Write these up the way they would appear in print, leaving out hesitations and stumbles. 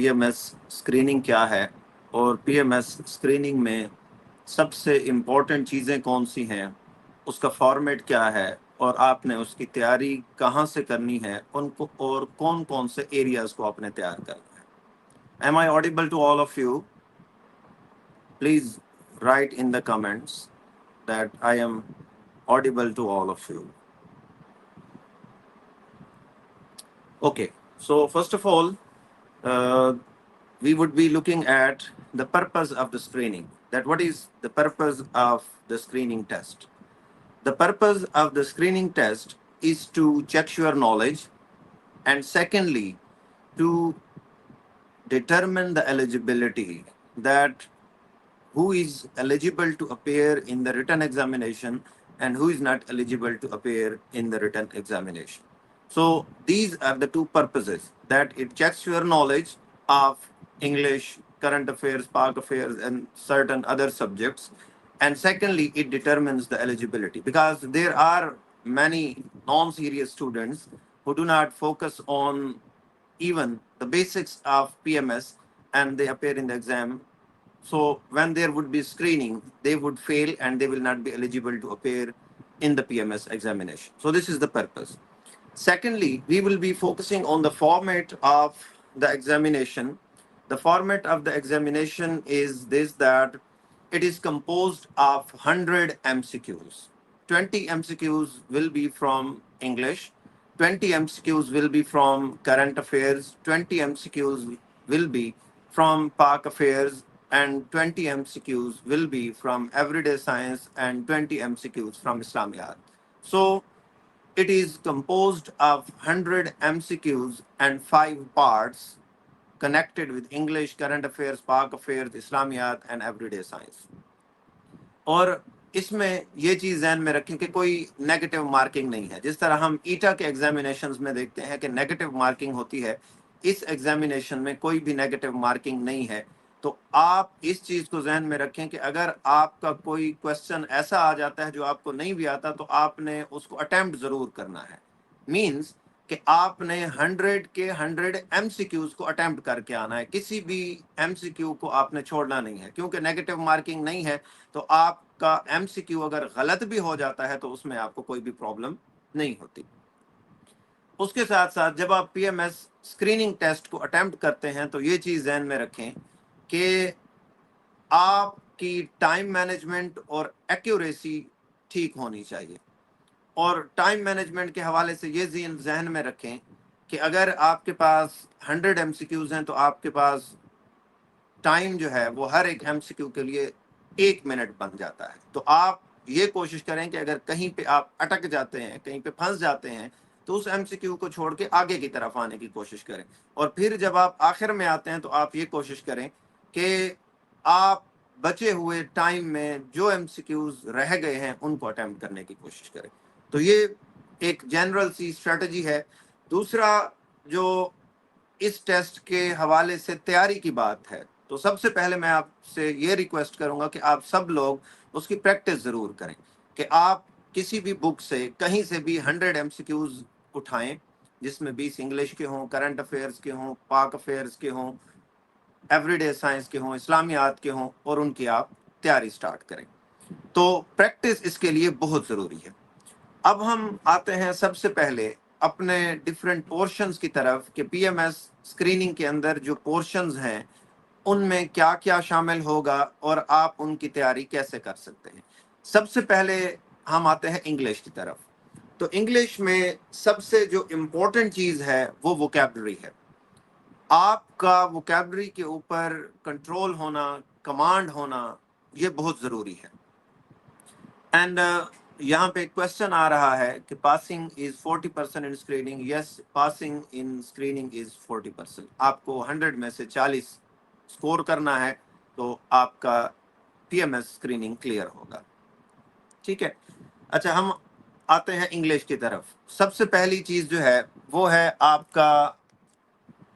پی M S screening کیا ہے اور پی ایم ایس اسکریننگ میں سب سے امپورٹنٹ چیزیں کون سی ہیں، اس کا فارمیٹ کیا ہے، اور آپ نے اس کی تیاری کہاں سے کرنی ہے ان کو، اور کون کون سے ایریاز کو آپ نے تیار کرنا ہے۔ Am I audible to all of you? Please write in the comments that I am audible to all of you. Okay, so first of all, uh, we would be looking at the purpose of the screening. That what is the purpose of the screening test? The purpose of the screening test is to check your knowledge, and secondly, to determine the eligibility, that who is eligible to appear in the written examination and who is not eligible to appear in the written examination. So these are the two purposes, that it checks your knowledge of English, current affairs, Pak affairs, and certain other subjects. And secondly, it determines the eligibility, because there are many non-serious students who do not focus on even the basics of PMS and they appear in the exam. So when there would be screening, they would fail and they will not be eligible to appear in the PMS examination. So this is the purpose. Secondly, we will be focusing on the format of the examination. The format of the examination is this, that it is composed of 100 MCQs. 20 MCQs will be from English, 20 MCQs will be from current affairs, 20 MCQs will be from Pak affairs, and 20 MCQs will be from everyday science, and 20 MCQs from Islamiyat. So it is composed of 100 MCQs and 5 parts connected with English, current affairs, Pak affairs, Islamiyat, and everyday science. اور اس میں یہ چیز ذہن میں رکھیں کہ کوئی negative marking نہیں ہے۔ جس طرح ہم ایٹا کے ایگزامینیشنز میں دیکھتے ہیں کہ نیگیٹو مارکنگ ہوتی ہے، اس ایگزامینیشن میں کوئی بھی نیگیٹو مارکنگ نہیں ہے۔ تو آپ اس چیز کو ذہن میں رکھیں کہ اگر آپ کا کوئی کویسچن ایسا آ جاتا ہے جو آپ کو نہیں بھی آتا تو آپ نے اس کو اٹیمپٹ ضرور کرنا ہے۔ مینز کہ آپ نے 100 کے 100 ایم سی کیوز کو اٹیمپٹ کر کے آنا ہے، کسی بھی ایم سی کیو کو آپ نے چھوڑنا نہیں ہے، کیونکہ نیگیٹو مارکنگ نہیں ہے تو آپ کا ایم سی کیو اگر غلط بھی ہو جاتا ہے تو اس میں آپ کو کوئی بھی پرابلم نہیں ہوتی۔ اس کے ساتھ ساتھ جب آپ P M S screening test کو اٹیمپٹ کرتے ہیں تو یہ چیز ذہن میں رکھیں کہ آپ کی ٹائم مینجمنٹ اور ایکیوریسی ٹھیک ہونی چاہیے۔ اور ٹائم مینجمنٹ کے حوالے سے یہ ذہن میں رکھیں کہ اگر آپ کے پاس 100 ایم سی کیوز ہیں تو آپ کے پاس ٹائم جو ہے وہ ہر ایک ایم سی کیو کے لیے 1 منٹ بن جاتا ہے۔ تو آپ یہ کوشش کریں کہ اگر کہیں پہ آپ اٹک جاتے ہیں، کہیں پہ پھنس جاتے ہیں، تو اس ایم سی کیو کو چھوڑ کے آگے کی طرف آنے کی کوشش کریں، اور پھر جب آپ آخر میں آتے ہیں تو آپ یہ کوشش کریں کہ آپ بچے ہوئے ٹائم میں جو ایم سی کیوز رہ گئے ہیں ان کو اٹیمپٹ کرنے کی کوشش کریں۔ تو یہ ایک جنرل سی اسٹریٹجی ہے۔ دوسرا جو اس ٹیسٹ کے حوالے سے تیاری کی بات ہے، تو سب سے پہلے میں آپ سے یہ ریکویسٹ کروں گا کہ آپ سب لوگ اس کی پریکٹس ضرور کریں، کہ آپ کسی بھی بک سے کہیں سے بھی 100 ایم سی کیوز اٹھائیں، جس میں 20 انگلش کے ہوں، کرنٹ افیئرس کے ہوں، پاک افیئرس کے ہوں، ایوری ڈے سائنس کے ہوں، اسلامیات کے ہوں، اور ان کی آپ تیاری سٹارٹ کریں۔ تو پریکٹس اس کے لیے بہت ضروری ہے۔ اب ہم آتے ہیں سب سے پہلے اپنے ڈفرینٹ پورشنز کی طرف کہ پی ایم ایس اسکریننگ کے اندر جو پورشنز ہیں ان میں کیا کیا شامل ہوگا اور آپ ان کی تیاری کیسے کر سکتے ہیں۔ سب سے پہلے ہم آتے ہیں انگلش کی طرف۔ تو انگلش میں سب سے جو امپورٹنٹ چیز ہے وہ ووکیبلری ہے۔ آپ کا ووکیبلری کے اوپر کنٹرول ہونا، کمانڈ ہونا، یہ بہت ضروری ہے۔ اینڈ یہاں پہ ایک کوشچن آ رہا ہے کہ پاسنگ از 40% ان اسکریننگ۔ یس، پاسنگ ان اسکریننگ از 40%۔ آپ کو 100 میں سے 40 اسکور کرنا ہے تو آپ کا P M S screening clear ہوگا۔ ٹھیک ہے، اچھا ہم آتے ہیں انگلش کی طرف۔ سب سے پہلی چیز جو ہے وہ ہے آپ کا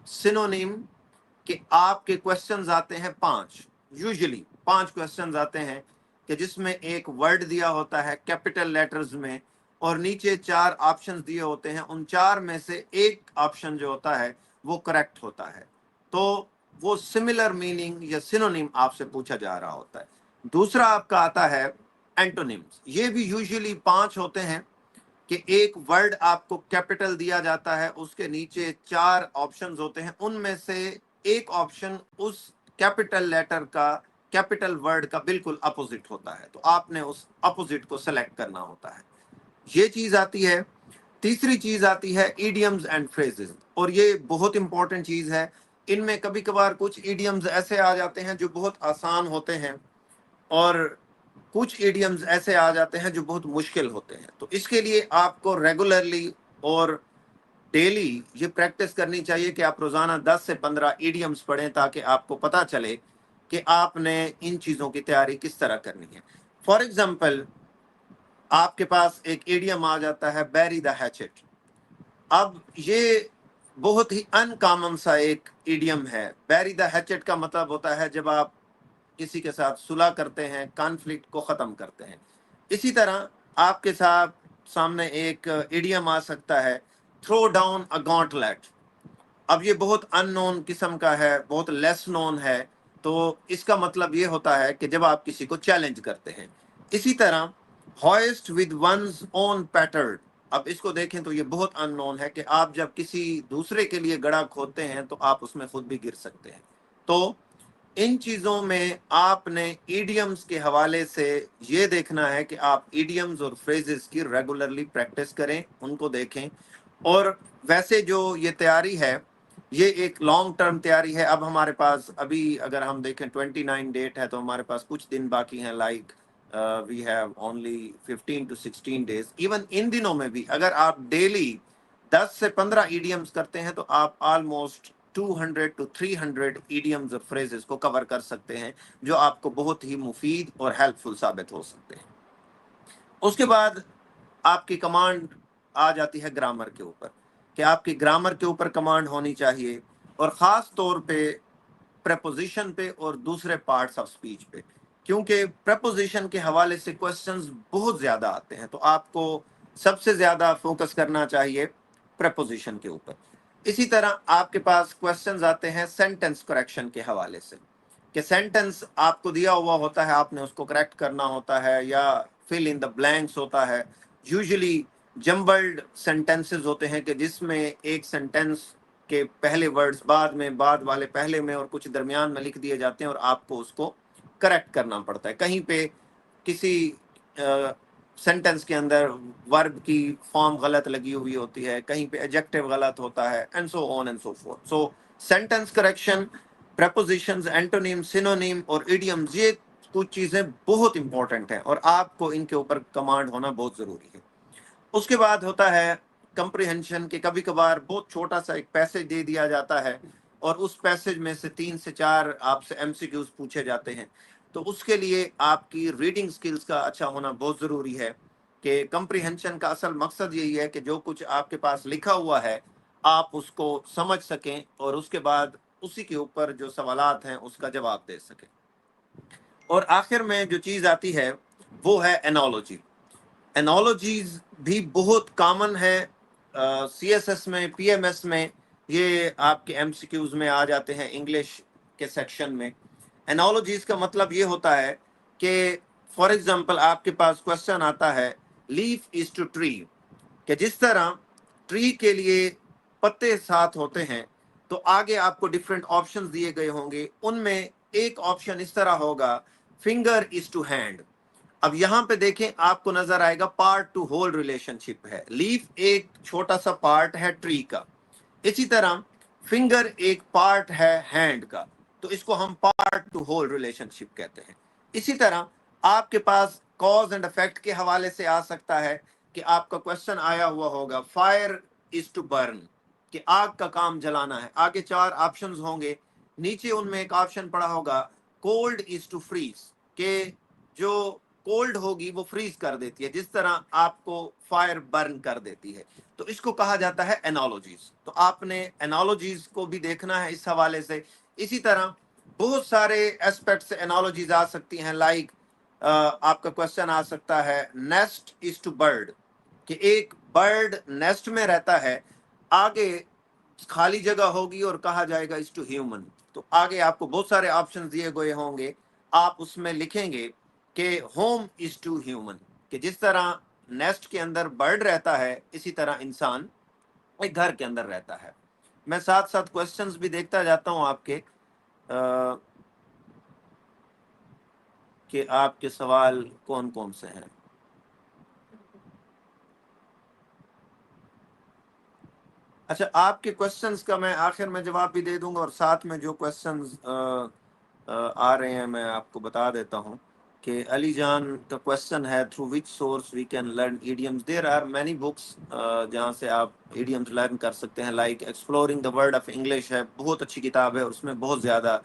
سینونیم، کہ آپ کے کوشچنز آتے ہیں 5، یوزلی 5 کوشچنز آتے ہیں کہ جس میں ایک ورڈ دیا ہوتا ہے کیپٹل لیٹرز میں، اور نیچے 4 آپشنز دیے ہوتے ہیں، ان 4 میں سے ایک آپشن جو ہوتا ہے وہ کریکٹ ہوتا ہے۔ تو وہ سملر میننگ یا سینونیم آپ سے پوچھا جا رہا ہوتا ہے. دوسرا آپ کا آتا ہے اینٹونیمز. یہ بھی یوزلی 5 ہوتے ہیں کہ ایک ورڈ آپ کو کیپٹل دیا جاتا ہے, اس کے نیچے 4 آپشنز ہوتے ہیں, ان میں سے ایک آپشن اس کیپٹل لیٹر کا, کیپٹل ورڈ کا بالکل اپوزٹ ہوتا ہے, تو آپ نے اس اپوزٹ کو سلیکٹ کرنا ہوتا ہے. یہ چیز آتی ہے. تیسری چیز آتی ہے ایڈیمز اینڈ فریزز, اور یہ بہت امپورٹنٹ چیز ہے. ان میں کبھی کبھار کچھ ایڈیمز ایسے آ جاتے ہیں جو بہت آسان ہوتے ہیں, اور کچھ ایڈیمز ایسے آ جاتے ہیں جو بہت مشکل ہوتے ہیں. تو اس کے لیے آپ کو ریگولرلی اور ڈیلی یہ پریکٹس کرنی چاہیے کہ آپ روزانہ 10 سے 15 ایڈیمز پڑھیں, تاکہ آپ کو پتہ چلے کہ آپ نے ان چیزوں کی تیاری کس طرح کرنی ہے. فار ایگزامپل, آپ کے پاس ایک ایڈیم آ جاتا ہے بیری دا ہیچٹ. اب یہ بہت ہی ان کامن سا ایک ایڈیم ہے. بیری دا ہیچٹ کا مطلب ہوتا ہے جب آپ کسی کے ساتھ صلح کرتے ہیں, کانفلکٹ کو ختم کرتے ہیں. اسی طرح آپ کے ساتھ سامنے ایک ایڈیم آ سکتا ہے تھرو ڈاؤن اے گانٹلیٹ. اب یہ بہت ان نون قسم کا ہے, بہت لیس نون ہے, تو اس کا مطلب یہ ہوتا ہے کہ جب آپ کسی کو چیلنج کرتے ہیں. اسی طرح hoist with one's own petard. اب اس کو دیکھیں تو یہ بہت ان نون ہے کہ آپ جب کسی دوسرے کے لیے گڑھا کھودتے ہیں تو آپ اس میں خود بھی گر سکتے ہیں. تو ان چیزوں میں آپ نے ایڈیمز کے حوالے سے یہ دیکھنا ہے کہ آپ ایڈیمز اور فریزز کی ریگولرلی پریکٹس کریں, ان کو دیکھیں. اور ویسے جو یہ تیاری ہے یہ ایک لانگ ٹرم تیاری ہے. اب ہمارے پاس ابھی اگر ہم دیکھیں 29 ڈیٹ ہے, تو ہمارے پاس کچھ دن باقی ہیں, like we have only 15 to 16 days. Even ان دنوں میں بھی اگر آپ ڈیلی 10 سے 15 ایڈیمز کرتے ہیں تو آپ آلموسٹ 200 to 300 ایڈیمز اور فریزز کو کور کر سکتے ہیں, جو آپ کو بہت ہی مفید اور ہیلپ فل ثابت ہو سکتے ہیں. اس کے بعد آپ کی کمانڈ آ جاتی ہے گرامر کے اوپر, کہ آپ کی گرامر کے اوپر کمانڈ ہونی چاہیے, اور خاص طور پہ پریپوزیشن پہ اور دوسرے پارٹس آف سپیچ پہ, کیونکہ پریپوزیشن کے حوالے سے کوسچنز بہت زیادہ آتے ہیں, تو آپ کو سب سے زیادہ فوکس کرنا چاہیے پریپوزیشن کے اوپر. اسی طرح آپ کے پاس کوسچنز آتے ہیں سینٹنس کریکشن کے حوالے سے, کہ سینٹنس آپ کو دیا ہوا ہوتا ہے, آپ نے اس کو کریکٹ کرنا ہوتا ہے, یا فل ان دا بلینکس ہوتا ہے. یوزلی جمبلڈ سینٹنسز ہوتے ہیں کہ جس میں ایک سینٹنس کے پہلے ورڈز بعد میں, بعد والے پہلے میں, اور کچھ درمیان میں لکھ دیے جاتے ہیں, اور آپ کو اس کو کریکٹ کرنا پڑتا ہے. کہیں پہ کسی سینٹنس کے اندر ورب کی فارم غلط لگی ہوئی ہوتی ہے, کہیں پہ ایڈجیکٹو غلط ہوتا ہے, and so on and so forth. So sentence correction, prepositions, antonym, synonym اور ایڈیمز, یہ کچھ چیزیں بہت امپورٹنٹ ہیں, اور آپ کو ان کے اوپر کمانڈ ہونا بہت ضروری ہے. اس کے بعد ہوتا ہے کمپریہنشن, کہ کبھی کبھار بہت چھوٹا سا ایک پیسج دے دیا جاتا ہے, اور اس پیسج میں سے 3 سے 4 آپ سے ایم سی کیوز پوچھے جاتے ہیں. تو اس کے لیے آپ کی ریڈنگ سکلز کا اچھا ہونا بہت ضروری ہے, کہ کمپریہنشن کا اصل مقصد یہی ہے کہ جو کچھ آپ کے پاس لکھا ہوا ہے آپ اس کو سمجھ سکیں, اور اس کے بعد اسی کے اوپر جو سوالات ہیں اس کا جواب دے سکیں. اور آخر میں جو چیز آتی ہے وہ ہے انالوجی. انالوجیز بھی بہت کامن ہے سی ایس ایس میں, پی ایم ایس میں, یہ آپ کے ایم سی کیوز میں آ جاتے ہیں انگلش کے سیکشن میں. انالوجیز کا مطلب یہ ہوتا ہے کہ فار ایگزامپل آپ کے پاس کوشچن آتا ہے لیف از ٹو ٹری, کہ جس طرح ٹری کے لیے پتے ساتھ ہوتے ہیں, تو آگے آپ کو ڈفرینٹ آپشنز دیے گئے ہوں گے, ان میں ایک آپشن اس طرح ہوگا فنگر از ٹو ہینڈ. اب یہاں پہ دیکھیں آپ کو نظر آئے گا پارٹ ٹو ہول ریلیشن شپ ہے. لیف ایک چھوٹا سا پارٹ ہے ٹری کا, اسی طرح فنگر ایک پارٹ ہے ہینڈ کا, تو اس کو ہم پارٹ ٹو ہول ریلیشن شپ کہتے ہیں. اسی طرح آپ کے پاس کاز اینڈ افیکٹ کے حوالے سے آ سکتا ہے, کہ آپ کا کوشچن آیا ہوا ہوگا فائر از ٹو برن, کہ آگ کا کام جلانا ہے. آگے 4 آپشنز ہوں گے, نیچے ان میں ایک آپشن پڑا ہوگا کولڈ از ٹو فریز, کہ جو کولڈ ہوگی وہ فریز کر دیتی ہے, جس طرح آپ کو فائر برن کر دیتی ہے. تو اس کو کہا جاتا ہے انالوجیز. تو آپ نے انالوجیز کو بھی دیکھنا ہے اس حوالے سے. اسی طرح بہت سارے ایسپیکٹ سے انالوجیز آ سکتی ہیں, لائک آپ کا کوشچن آ سکتا ہے نیسٹ از ٹو برڈ, کہ ایک برڈ نیسٹ میں رہتا ہے, آگے خالی جگہ ہوگی اور کہا جائے گا از ٹو ہیومن. تو آگے آپ کو بہت سارے آپشن دیے گئے ہوں گے, آپ اس میں لکھیں گے کہ ہوم از ٹو ہیومن, کہ جس طرح نیسٹ کے اندر برڈ رہتا ہے اسی طرح انسان ایک گھر کے اندر رہتا ہے. میں ساتھ ساتھ کوسچنز بھی دیکھتا جاتا ہوں آپ کے, کہ آپ کے سوال کون کون سے ہیں. اچھا, آپ کے کوسچنز کا میں آخر میں جواب بھی دے دوں گا, اور ساتھ میں جو کوسچنز آ رہے ہیں میں آپ کو بتا دیتا ہوں. کہ علی جان کا کوسچن ہے, through which source we can learn idioms. There are many books جہاں سے آپ ایڈیمز لرن کر سکتے ہیں, like exploring the world of English ہے, بہت اچھی کتاب ہے, اس میں بہت زیادہ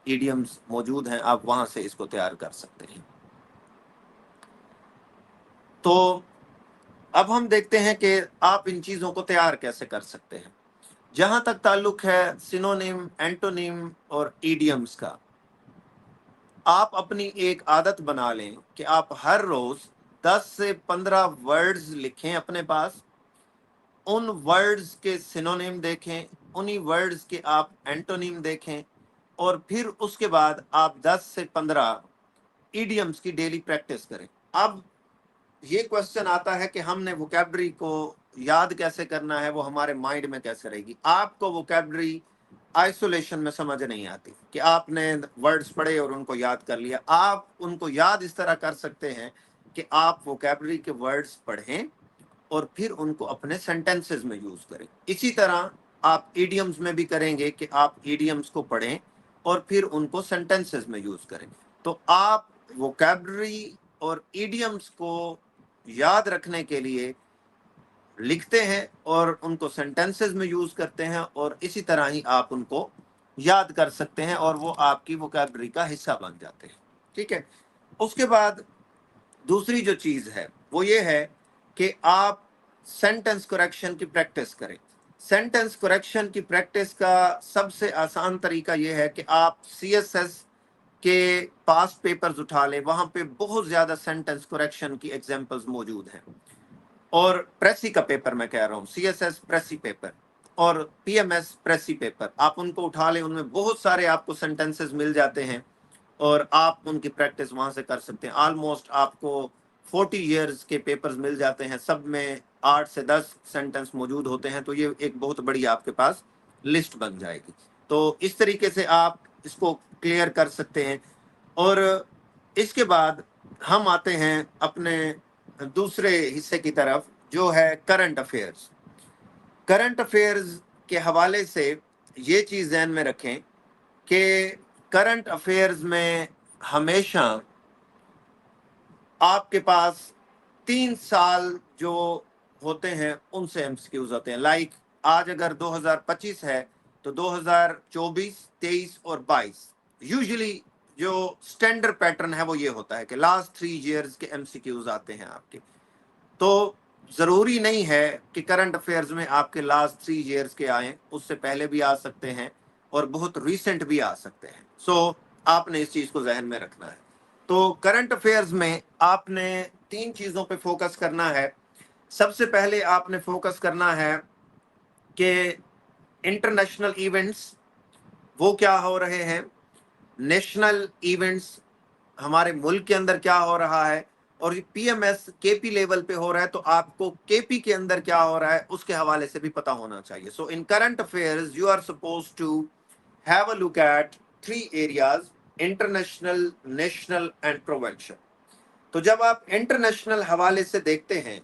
ایڈیمز موجود ہیں, آپ وہاں سے اس کو تیار کر سکتے ہیں. تو اب ہم دیکھتے ہیں کہ آپ ان چیزوں کو تیار کیسے کر سکتے ہیں. جہاں تک تعلق ہے سینونیم, اینٹونیم اور ایڈیمز کا, آپ اپنی ایک عادت بنا لیں کہ آپ ہر روز 10 سے 15 ورڈز لکھیں اپنے پاس, ان ورڈز کے سینونیم دیکھیں, انہی ورڈز کے آپ اینٹونیم دیکھیں, اور پھر اس کے بعد آپ 10 سے 15 ایڈیمز کی ڈیلی پریکٹس کریں. اب یہ کوسچن آتا ہے کہ ہم نے ووکیبلری کو یاد کیسے کرنا ہے, وہ ہمارے مائنڈ میں کیسے رہے گی. آپ کو ووکیبلری آئسولیشن میں سمجھ نہیں آتی کہ آپ نے ورڈز پڑھے اور ان کو یاد کر لیا. آپ ان کو یاد اس طرح کر سکتے ہیں کہ آپ ووکیبلری کے ورڈز پڑھیں اور پھر ان کو اپنے سینٹینسز میں یوز کریں. اسی طرح آپ ایڈیمز میں بھی کریں گے کہ آپ ایڈیمز کو پڑھیں اور پھر ان کو سینٹینسز میں یوز کریں. تو آپ ووکیبلری اور ایڈیمز کو یاد رکھنے کے لیے لکھتے ہیں اور ان کو سینٹینسز میں یوز کرتے ہیں, اور اسی طرح ہی آپ ان کو یاد کر سکتے ہیں اور وہ آپ کی ووکیبلری کا حصہ بن جاتے ہیں. ٹھیک ہے. اس کے بعد دوسری جو چیز ہے وہ یہ ہے کہ آپ سینٹنس کریکشن کی پریکٹس کریں. سینٹنس کریکشن کی پریکٹس کا سب سے آسان طریقہ یہ ہے کہ آپ سی ایس ایس کے پاس پیپرز اٹھا لیں, وہاں پہ بہت زیادہ سینٹنس کریکشن کی ایگزامپلز موجود ہیں. اور پریسی کا پیپر میں کہہ رہا ہوں, C S S precis paper اور P M S precis paper, آپ ان کو اٹھا لیں, ان میں بہت سارے آپ کو سینٹنسز مل جاتے ہیں اور آپ ان کی پریکٹس وہاں سے کر سکتے ہیں. آلموسٹ آپ کو 40 ایئرز کے پیپرز مل جاتے ہیں, سب میں 8 سے 10 سینٹنس موجود ہوتے ہیں, تو یہ ایک بہت بڑی آپ کے پاس لسٹ بن جائے گی. تو اس طریقے سے آپ اس کو کلیئر کر سکتے ہیں. اور اس کے بعد ہم آتے ہیں اپنے دوسرے حصے کی طرف, جو ہے کرنٹ افیئرز. کرنٹ افیئرز کے حوالے سے یہ چیز ذہن میں رکھیں کہ کرنٹ افیئرز میں ہمیشہ آپ کے پاس 3 سال جو ہوتے ہیں ان سے ایم سی کیوز ہوتے ہیں. لائک آج اگر 2025 ہے تو 2024, 23 اور 22 یوزلی جو سٹینڈرڈ پیٹرن ہے وہ یہ ہوتا ہے کہ لاسٹ 3 ایئرز کے ایم سی کیوز آتے ہیں آپ کے. تو ضروری نہیں ہے کہ کرنٹ افیئرز میں آپ کے لاسٹ 3 ایئرز کے آئیں, اس سے پہلے بھی آ سکتے ہیں اور بہت ریسنٹ بھی آ سکتے ہیں. سو آپ نے اس چیز کو ذہن میں رکھنا ہے. تو کرنٹ افیئرز میں آپ نے 3 چیزوں پہ فوکس کرنا ہے. سب سے پہلے آپ نے فوکس کرنا ہے کہ انٹرنیشنل ایونٹس وہ کیا ہو رہے ہیں, نیشنل ایونٹس ہمارے ملک کے اندر کیا ہو رہا ہے, اور P M S K P level پہ ہو رہا ہے تو آپ کو کے پی کے اندر کیا ہو رہا ہے اس کے حوالے سے بھی پتا ہونا چاہیے. So in current affairs you are suppose to have a look at 3 areas, international, national and provincial. تو جب آپ انٹرنیشنل حوالے سے دیکھتے ہیں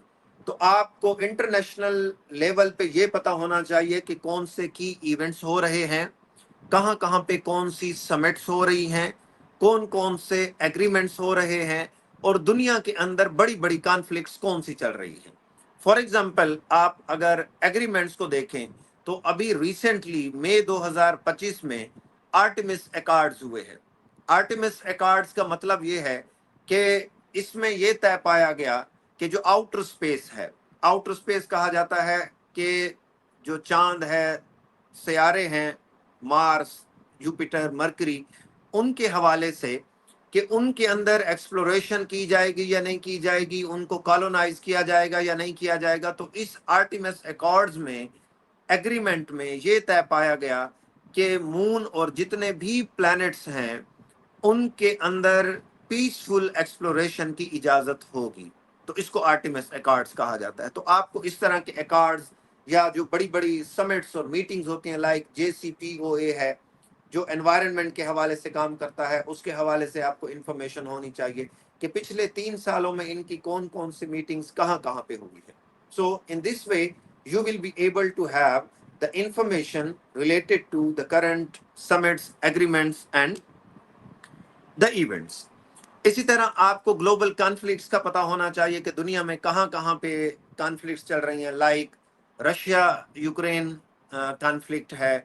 تو آپ کو انٹرنیشنل لیول پہ یہ پتا ہونا چاہیے کہ کون سے کی ایونٹس ہو رہے ہیں, کہاں کہاں پہ کون سی سمٹس ہو رہی ہیں, کون کون سے ایگریمنٹس ہو رہے ہیں, اور دنیا کے اندر بڑی بڑی کانفلکٹس کون سی چل رہی ہیں. فار ایگزامپل آپ اگر ایگریمنٹس کو دیکھیں تو ابھی ریسنٹلی مئی 2025 میں آرٹمس ایکارڈز ہوئے ہیں. آرٹمس ایکارڈز کا مطلب یہ ہے کہ اس میں یہ طے پایا گیا کہ جو آؤٹر اسپیس ہے, آؤٹر اسپیس کہا جاتا ہے کہ جو چاند ہے, سیارے ہیں, مارس, جوپیٹر, مرکری, ان کے حوالے سے کہ ان کے اندر ایکسپلوریشن کی جائے گی یا نہیں کی جائے گی, ان کو کالونائز کیا جائے گا یا نہیں کیا جائے گا. تو اس آرٹیمس ایکارڈز میں ایگریمنٹ میں یہ طے پایا گیا کہ مون اور جتنے بھی پلانٹس ہیں ان کے اندر پیسفل ایکسپلوریشن کی اجازت ہوگی. تو اس کو آرٹیمس ایکارڈز کہا جاتا ہے. تو آپ کو اس طرح کے ایکارڈز یا جو بڑی بڑی سمٹس اور میٹنگز ہوتی ہیں لائک JCPOA ہے جو انوائرنمنٹ کے حوالے سے کام کرتا ہے, اس کے حوالے سے آپ کو انفارمیشن ہونی چاہیے کہ پچھلے 3 سالوں میں ان کی کون کون سی میٹنگز کہاں کہاں پہ ہوئی ہے. سو ان دس وے you will be able to have the information related to the current summits, agreements and the events. اسی طرح آپ کو گلوبل کانفلکٹس کا پتہ ہونا چاہیے کہ دنیا میں کہاں کہاں پہ کانفلکٹس چل رہی ہیں, لائک رشیا یوکرین کانفلکٹ ہے,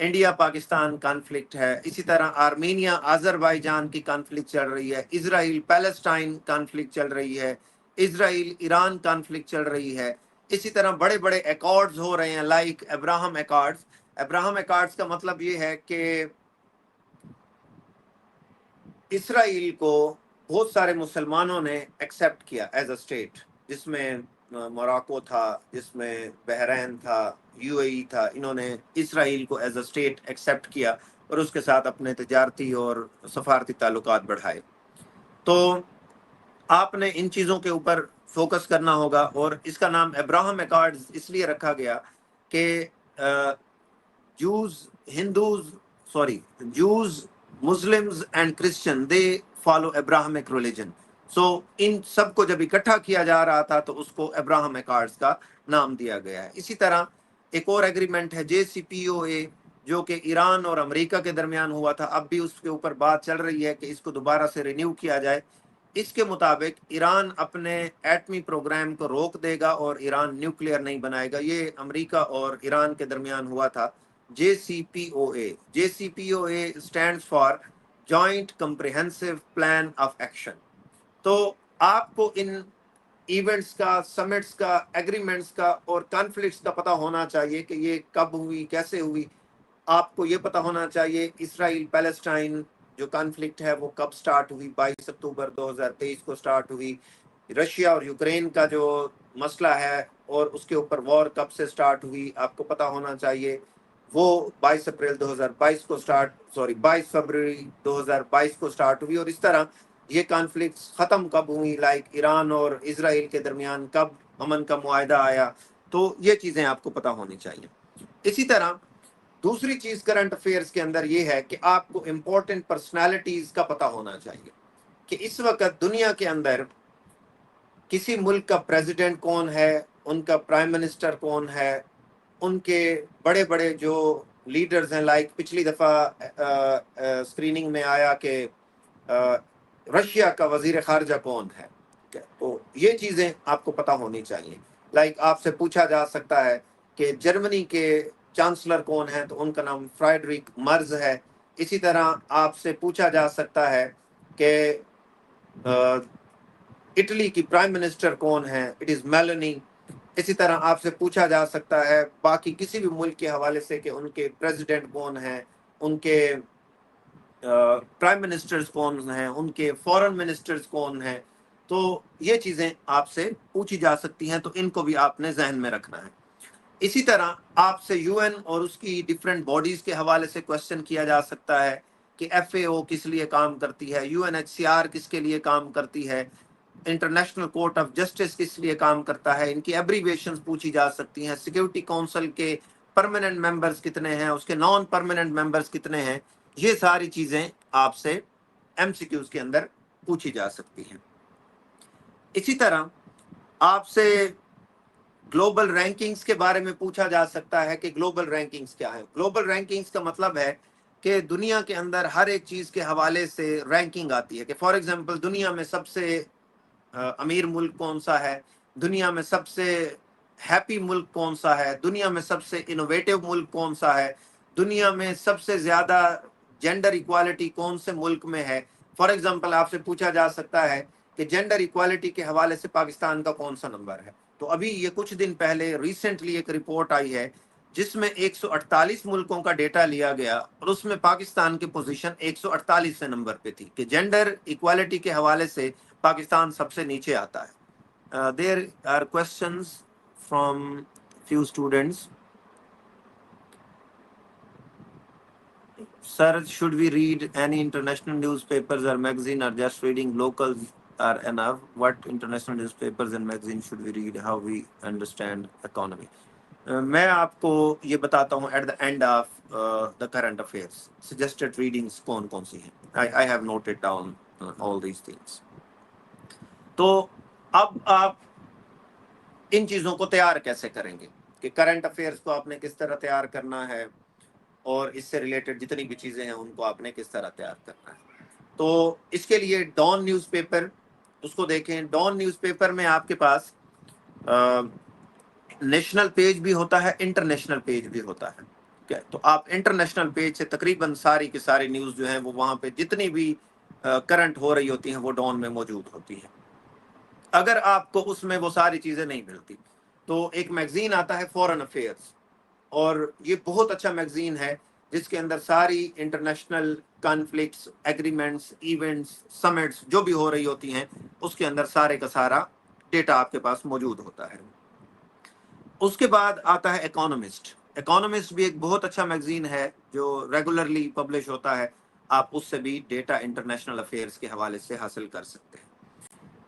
انڈیا پاکستان کانفلکٹ ہے, اسی طرح آرمینیا آذربائیجان کی کانفلکٹ چل رہی ہے, اسرائیل پیلسٹائن کانفلکٹ چل رہی ہے, اسرائیل ایران کانفلکٹ چل رہی ہے. اسی طرح بڑے بڑے ایکارڈز ہو رہے ہیں لائک ابراہم ایکارڈز. ابراہم ایکارڈز کا مطلب یہ ہے کہ اسرائیل کو بہت سارے مسلمانوں نے ایکسیپٹ کیا ایز اے اسٹیٹ, جس میں موراکو تھا, جس میں بحرین تھا, UAE تھا. انہوں نے اسرائیل کو ایز اے اسٹیٹ ایکسیپٹ کیا اور اس کے ساتھ اپنے تجارتی اور سفارتی تعلقات بڑھائے. تو آپ نے ان چیزوں کے اوپر فوکس کرنا ہوگا. اور اس کا نام ابراہم ایکارڈز اس لیے رکھا گیا کہ Jews, Muslims and Christian, they follow Abrahamic religion. So ان سب کو جب اکٹھا کیا جا رہا تھا تو اس کو ابراہم ایکارڈز کا نام دیا گیا ہے. اسی طرح ایک اور ایگریمنٹ ہے JCPOA جو کہ ایران اور امریکہ کے درمیان ہوا تھا. اب بھی اس کے اوپر بات چل رہی ہے کہ اس کو دوبارہ سے رینیو کیا جائے. اس کے مطابق ایران اپنے ایٹمی پروگرام کو روک دے گا اور ایران نیوکلیئر نہیں بنائے گا. یہ امریکہ اور ایران کے درمیان ہوا تھا. JCPOA stands for Joint Comprehensive Plan of Action. تو آپ کو ان ایونٹس کا, سمٹس کا, ایگریمنٹس کا اور کانفلکٹس کا پتہ ہونا چاہیے کہ یہ کب ہوئی, کیسے ہوئی. آپ کو یہ پتہ ہونا چاہیے اسرائیل پیلسٹائن جو کانفلکٹ ہے وہ کب سٹارٹ ہوئی. 22 اکتوبر 2023 کو سٹارٹ ہوئی. رشیا اور یوکرین کا جو مسئلہ ہے اور اس کے اوپر وار کب سے سٹارٹ ہوئی آپ کو پتہ ہونا چاہیے. وہ 22 اپریل 2022 کو 22 فروری 2022 کو سٹارٹ ہوئی. اور اس طرح یہ کانفلکٹس ختم کب ہوئی, لائک ایران اور اسرائیل کے درمیان کب امن کا معاہدہ آیا. تو یہ چیزیں آپ کو پتہ ہونی چاہیے. اسی طرح دوسری چیز کرنٹ افیئرس کے اندر یہ ہے کہ آپ کو امپورٹنٹ پرسنالٹیز کا پتہ ہونا چاہیے کہ اس وقت دنیا کے اندر کسی ملک کا پریزیڈنٹ کون ہے, ان کا پرائم منسٹر کون ہے, ان کے بڑے بڑے جو لیڈرز ہیں. لائک پچھلی دفعہ اسکریننگ میں آیا کہ رشیا کا وزیر خارجہ کون ہے. تو یہ چیزیں آپ کو پتہ ہونی چاہیے. لائک آپ سے پوچھا جا سکتا ہے کہ جرمنی کے چانسلر کون ہیں, تو ان کا نام فرائیڈریک مرز ہے. اسی طرح آپ سے پوچھا جا سکتا ہے کہ اٹلی کی پرائم منسٹر کون ہے, اٹ از میلونی. اسی طرح آپ سے پوچھا جا سکتا ہے باقی کسی بھی ملک کے حوالے سے کہ ان کے پریزیڈنٹ کون ہیں, ان کے پرائم منسٹرز کون ہیں, ان کے فورن منسٹرز کون ہیں. تو یہ چیزیں آپ سے پوچھی جا سکتی ہیں, تو ان کو بھی آپ نے ذہن میں رکھنا ہے. اسی طرح آپ سے UN اور اس کی ڈفرینٹ باڈیز کے حوالے سے کوسچن کیا جا سکتا ہے کہ FAO کس لیے کام کرتی ہے, UNHCR کس کے لیے کام کرتی ہے, انٹرنیشنل کورٹ آف جسٹس کس لیے کام کرتا ہے. ان کی ایبریویشنز پوچھی جا سکتی ہیں. سیکیورٹی کونسل کے پرماننٹ ممبرز کتنے ہیں, اس کے نان پرماننٹ ممبرز کتنے ہیں. یہ ساری چیزیں آپ سے MCQs کے اندر پوچھی جا سکتی ہیں. اسی طرح آپ سے گلوبل رینکنگز کے بارے میں پوچھا جا سکتا ہے کہ گلوبل رینکنگز کیا ہے. گلوبل رینکنگز کا مطلب ہے کہ دنیا کے اندر ہر ایک چیز کے حوالے سے رینکنگ آتی ہے. کہ فار ایگزامپل دنیا میں سب سے امیر ملک کون سا ہے, دنیا میں سب سے ہیپی ملک کون سا ہے, دنیا میں سب سے انوویٹو ملک کون سا ہے, دنیا میں سب سے زیادہ جینڈر ایکوالٹی کون سے ملک میں ہے. فار ایگزامپل آپ سے پوچھا جا سکتا ہے کہ جینڈر ایکوالٹی کے حوالے سے پاکستان کا کون سا نمبر ہے. تو ابھی یہ کچھ دن پہلے ریسنٹلی ایک رپورٹ آئی ہے جس میں 148 ملکوں کا ڈیٹا لیا گیا اور اس میں پاکستان کی پوزیشن 148 نمبر پہ تھی کہ جینڈر ایکوالٹی کے حوالے سے پاکستان سب سے نیچے آتا ہے. There are questions from few students. Sir, should we read any international newspapers or magazine, or just reading locals are enough? What international newspapers and magazines should we read? How we understand economy? میں آپ کو یہ بتاتا ہوں at the end of the current affairs suggested readings کون کون سی ہیں. I have noted down all these things. تو اب آپ ان چیزوں کو تیار کیسے کریں گے کہ کرنٹ افیئرس کو آپ نے کس طرح تیار کرنا ہے اور اس سے ریلیٹڈ جتنی بھی چیزیں ہیں ان کو آپ نے کس طرح تیار کرنا ہے. تو اس کے لیے ڈان نیوز پیپر اس کو دیکھیں. ڈان نیوز پیپر میں آپ کے پاس نیشنل پیج بھی ہوتا ہے, انٹرنیشنل پیج بھی ہوتا ہے. ٹھیک ہے, تو آپ انٹرنیشنل پیج سے تقریباً ساری کی ساری نیوز جو ہیں وہ وہاں پہ جتنی بھی کرنٹ ہو رہی ہوتی ہیں وہ ڈان میں موجود ہوتی ہیں. اگر آپ کو اس میں وہ ساری چیزیں نہیں ملتی تو ایک میگزین آتا ہے فورن افیئرس, اور یہ بہت اچھا میگزین ہے جس کے اندر ساری international conflicts, agreements, events, summits جو بھی ہو رہی ہوتی ہیں اس کے اندر سارے کا سارا ڈیٹا آپ کے پاس موجود ہوتا ہے. اس کے بعد آتا ہے اکانومسٹ. اکانومسٹ بھی ایک بہت اچھا میگزین ہے جو ریگولرلی پبلش ہوتا ہے. آپ اس سے بھی ڈیٹا انٹرنیشنل افیئرس کے حوالے سے حاصل کر سکتے ہیں.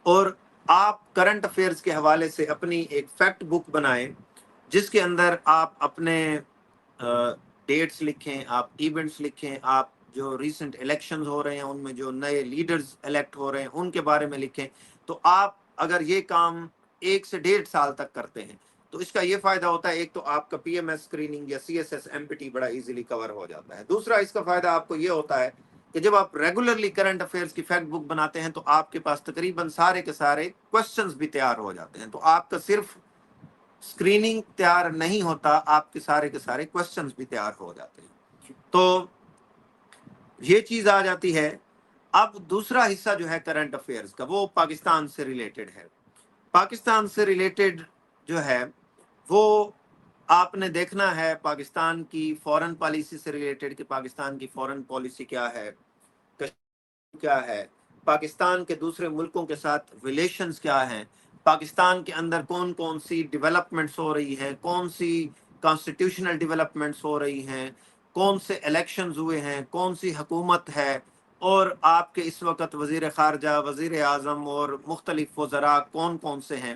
اور آپ کرنٹ افیئرس کے حوالے سے اپنی ایک فیکٹ بک بنائیں جس کے اندر آپ اپنے ڈیٹس لکھیں, آپ ایونٹس لکھیں, آپ جو ریسنٹ الیکشنز ہو رہے ہیں ان میں جو نئے لیڈرز الیکٹ ہو رہے ہیں ان کے بارے میں لکھیں. تو آپ اگر یہ کام 1 سے 1.5 سال تک کرتے ہیں تو اس کا یہ فائدہ ہوتا ہے, ایک تو آپ کا پی ایم ایس اسکریننگ یا C S S M P T بڑا ایزیلی کور ہو جاتا ہے. دوسرا اس کا فائدہ آپ کو یہ ہوتا ہے کہ جب آپ ریگولرلی کرنٹ افیئرس کی فیکٹ بک بناتے ہیں تو آپ کے پاس تقریباً سارے کے سارے کوسچنز بھی تیار ہو جاتے ہیں. تو آپ کا صرف اسکریننگ تیار نہیں ہوتا, آپ کے سارے کوسچنز بھی تیار ہو جاتے ہیں. تو یہ چیز آ جاتی ہے. اب دوسرا حصہ جو ہے کرنٹ افیئرس کا وہ پاکستان سے ریلیٹڈ ہے. پاکستان سے ریلیٹڈ جو ہے وہ آپ نے دیکھنا ہے پاکستان کی فورن پالیسی سے ریلیٹڈ کہ پاکستان کی فورن پالیسی کیا ہے, کیا ہے, پاکستان کے دوسرے ملکوں کے ساتھ ریلیشنز کیا ہیں, پاکستان کے اندر کون کون سی ڈیولپمنٹس ہو رہی ہیں, کون سی کانسٹیٹیوشنل ڈیولپمنٹس ہو رہی ہیں, کون سے الیکشنز ہوئے ہیں, کون سی حکومت ہے, اور آپ کے اس وقت وزیر خارجہ, وزیر اعظم اور مختلف وزراء کون کون سے ہیں.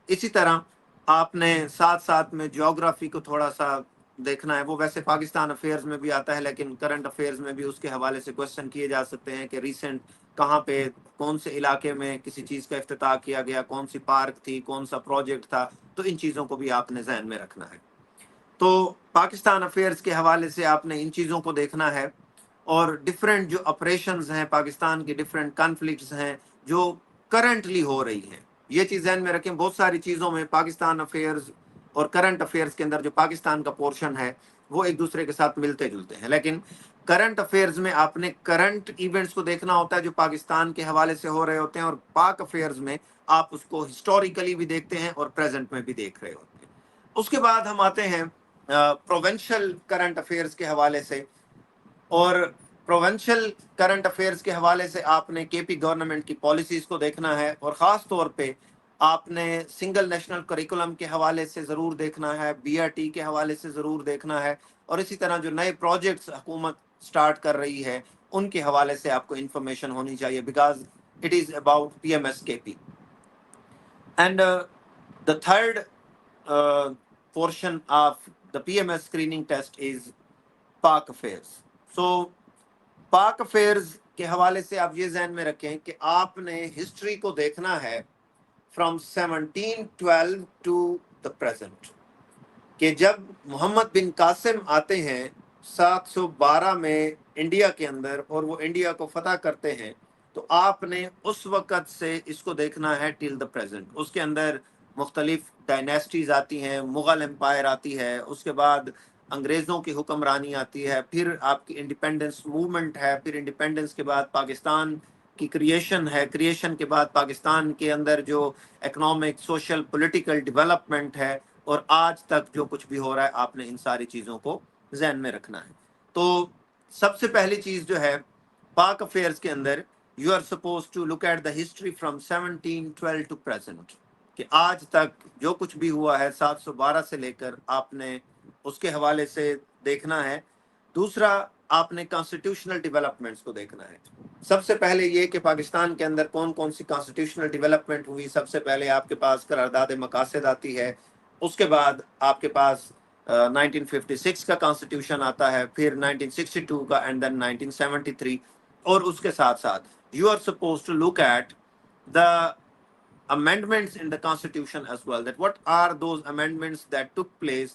اسی طرح آپ نے ساتھ ساتھ میں جیوگرافی کو تھوڑا سا دیکھنا ہے. وہ ویسے پاکستان افیئرز میں بھی آتا ہے لیکن کرنٹ افیئرز میں بھی اس کے حوالے سے کوسچن کیے جا سکتے ہیں کہ ریسنٹ کہاں پہ کون سے علاقے میں کسی چیز کا افتتاح کیا گیا, کون سی پارک تھی, کون سا پروجیکٹ تھا. تو ان چیزوں کو بھی آپ نے ذہن میں رکھنا ہے. تو پاکستان افیئرز کے حوالے سے آپ نے ان چیزوں کو دیکھنا ہے, اور ڈفرینٹ جو آپریشنز ہیں پاکستان کی, ڈفرینٹ کانفلکٹس ہیں جو کرنٹلی ہو رہی ہیں. یہ چیز ذہن میں رکھیں. بہت ساری چیزوں میں پاکستان افیئرز اور کرنٹ افیئرز کے اندر جو پاکستان کا پورشن ہے وہ ایک دوسرے کے ساتھ ملتے جلتے ہیں, لیکن کرنٹ افیئرز میں آپ نے کرنٹ ایونٹس کو دیکھنا ہوتا ہے جو پاکستان کے حوالے سے ہو رہے ہوتے ہیں, اور پاک افیئرز میں آپ اس کو ہسٹوریکلی بھی دیکھتے ہیں اور پریزنٹ میں بھی دیکھ رہے ہوتے ہیں. اس کے بعد ہم آتے ہیں پروونشل کرنٹ افیئرز کے حوالے سے. اور پروونشل کرنٹ افیئرز کے حوالے سے آپ نے کے پی گورنمنٹ کی پالیسیز کو دیکھنا ہے, اور خاص طور پہ آپ نے سنگل نیشنل کریکولم کے حوالے سے ضرور دیکھنا ہے, بی آر ٹی کے حوالے سے ضرور دیکھنا ہے, اور اسی طرح جو نئے پروجیکٹس حکومت سٹارٹ کر رہی ہے ان کے حوالے سے آپ کو انفارمیشن ہونی چاہیے, because it is about P M S K P. And the third portion of the PMS screening test is Pak affairs. So Pak affairs کے حوالے سے آپ یہ ذہن میں رکھیں کہ آپ نے ہسٹری کو دیکھنا ہے فرام 1712 ٹو دا پریزنٹ, کہ جب محمد بن قاسم آتے ہیں 712 میں انڈیا کے اندر اور وہ انڈیا کو فتح کرتے ہیں, تو آپ نے اس وقت سے اس کو دیکھنا ہے ٹل دا پریزنٹ. اس کے اندر مختلف ڈائنیسٹیز آتی ہیں, مغل امپائر آتی ہے, اس کے بعد انگریزوں کی حکمرانی آتی ہے, پھر آپ کی انڈیپینڈنس موومنٹ ہے, پھر انڈیپینڈنس کے بعد پاکستان کی کریشن ہے, کریشن کے بعد پاکستان کے اندر جو اکنامک, سوشل, پولیٹیکل ڈیولپمنٹ ہے, اور آج تک جو کچھ بھی ہو رہا ہے آپ نے ان ساری چیزوں کو ذہن میں رکھنا ہے. تو سب سے پہلی چیز جو ہے پاک افیئرس کے اندر, you are suppose to look at the history from 1712 to present, کہ آج تک جو کچھ بھی ہوا ہے 712 سے لے کر آپ نے اس کے حوالے سے دیکھنا ہے. دوسرا آپ نے کانسٹیٹیوشنل ڈیولپمنٹس کو دیکھنا ہے. سب سے پہلے یہ کہ پاکستان کے اندر کون کون سی کانسٹیٹیوشنل ڈیولپمنٹ ہوئی. سب سے پہلے آپ کے پاس قرارداد مقاصد آتی ہے, اس کے بعد آپ کے پاس 1956 کا کانسٹیٹیوشن آتا ہے, پھر 1962 کا, اینڈ دین 1973. اور اس کے ساتھ ساتھ you are suppose to look at the amendments in the constitution as well, that what are those amendments that took place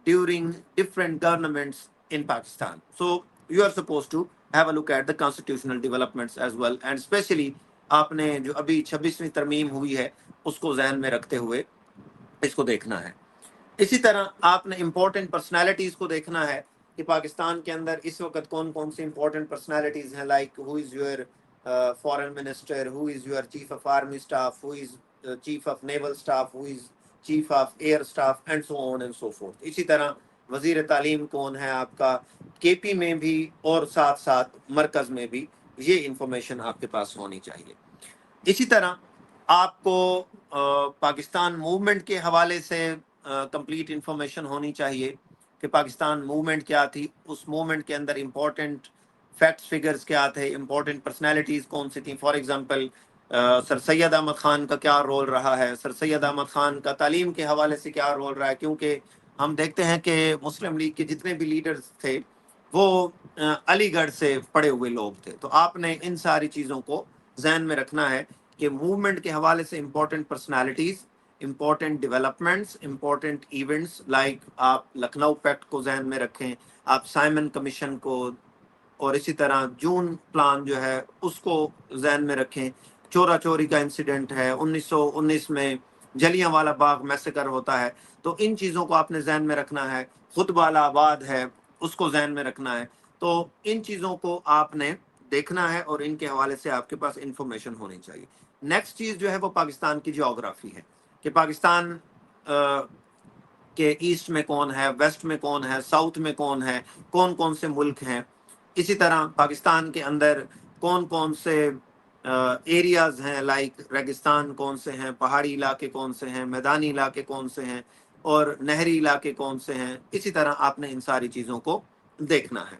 during different governments in Pakistan. So you are supposed to have a look at the constitutional developments as well, and especially آپ نے جو ابھی 26ویں ترمیم ہوئی ہے اس کو ذہن میں رکھتے ہوئے اس کو دیکھنا ہے. اسی طرح آپ نے امپورٹنٹ پرسنالٹیز کو دیکھنا ہے کہ پاکستان کے اندر اس وقت کون کون سی امپورٹنٹ پرسنالٹیز ہیں, like who is your foreign minister, who is your chief of army staff, who is chief of naval staff, who is chief of air staff, and so on and so fourth. اسی طرح وزیر تعلیم کون ہے آپ کا کے پی میں بھی اور ساتھ ساتھ مرکز میں بھی, یہ انفارمیشن آپ کے پاس ہونی چاہیے. اسی طرح آپ کو پاکستان موومنٹ کے حوالے سے کمپلیٹ انفارمیشن ہونی چاہیے کہ پاکستان موومنٹ کیا تھی, اس موومنٹ کے اندر امپورٹنٹ فیکٹس فگرز کیا تھے, امپورٹنٹ پرسنالٹیز کون سی تھیں. فار ایگزامپل سر سید احمد خان کا کیا رول رہا ہے, سر سید احمد خان کا تعلیم کے حوالے سے کیا رول رہا ہے, کیونکہ ہم دیکھتے ہیں کہ مسلم لیگ کے جتنے بھی لیڈرز تھے وہ علی گڑھ سے پڑے ہوئے لوگ تھے. تو آپ نے ان ساری چیزوں کو ذہن میں رکھنا ہے کہ موومنٹ کے حوالے سے important personalities, important developments, important events, like آپ لکھنؤ پیکٹ کو ذہن میں رکھیں, آپ سائمن کمیشن کو, اور اسی طرح جون پلان جو ہے اس کو ذہن میں رکھیں. چورا چوری کا انسیڈنٹ ہے, 1919 میں جلیاں والا باغ میسیکر ہوتا ہے, تو ان چیزوں کو آپ نے ذہن میں رکھنا ہے. خطبہ آباد ہے, اس کو ذہن میں رکھنا ہے. تو ان چیزوں کو آپ نے دیکھنا ہے اور ان کے حوالے سے آپ کے پاس انفارمیشن ہونی چاہیے. نیکسٹ چیز جو ہے وہ پاکستان کی جیوگرافی ہے کہ پاکستان کہ ایسٹ میں کون ہے, ویسٹ میں کون ہے, ساؤتھ میں کون ہے, کون کون سے ملک ہیں. اسی طرح پاکستان کے اندر کون کون سے ایریاز ہیں, لائک ریگستان کون سے ہیں, پہاڑی علاقے کون سے ہیں, میدانی علاقے کون سے ہیں, اور نہری علاقے کون سے ہیں. اسی طرح آپ نے ان ساری چیزوں کو دیکھنا ہے.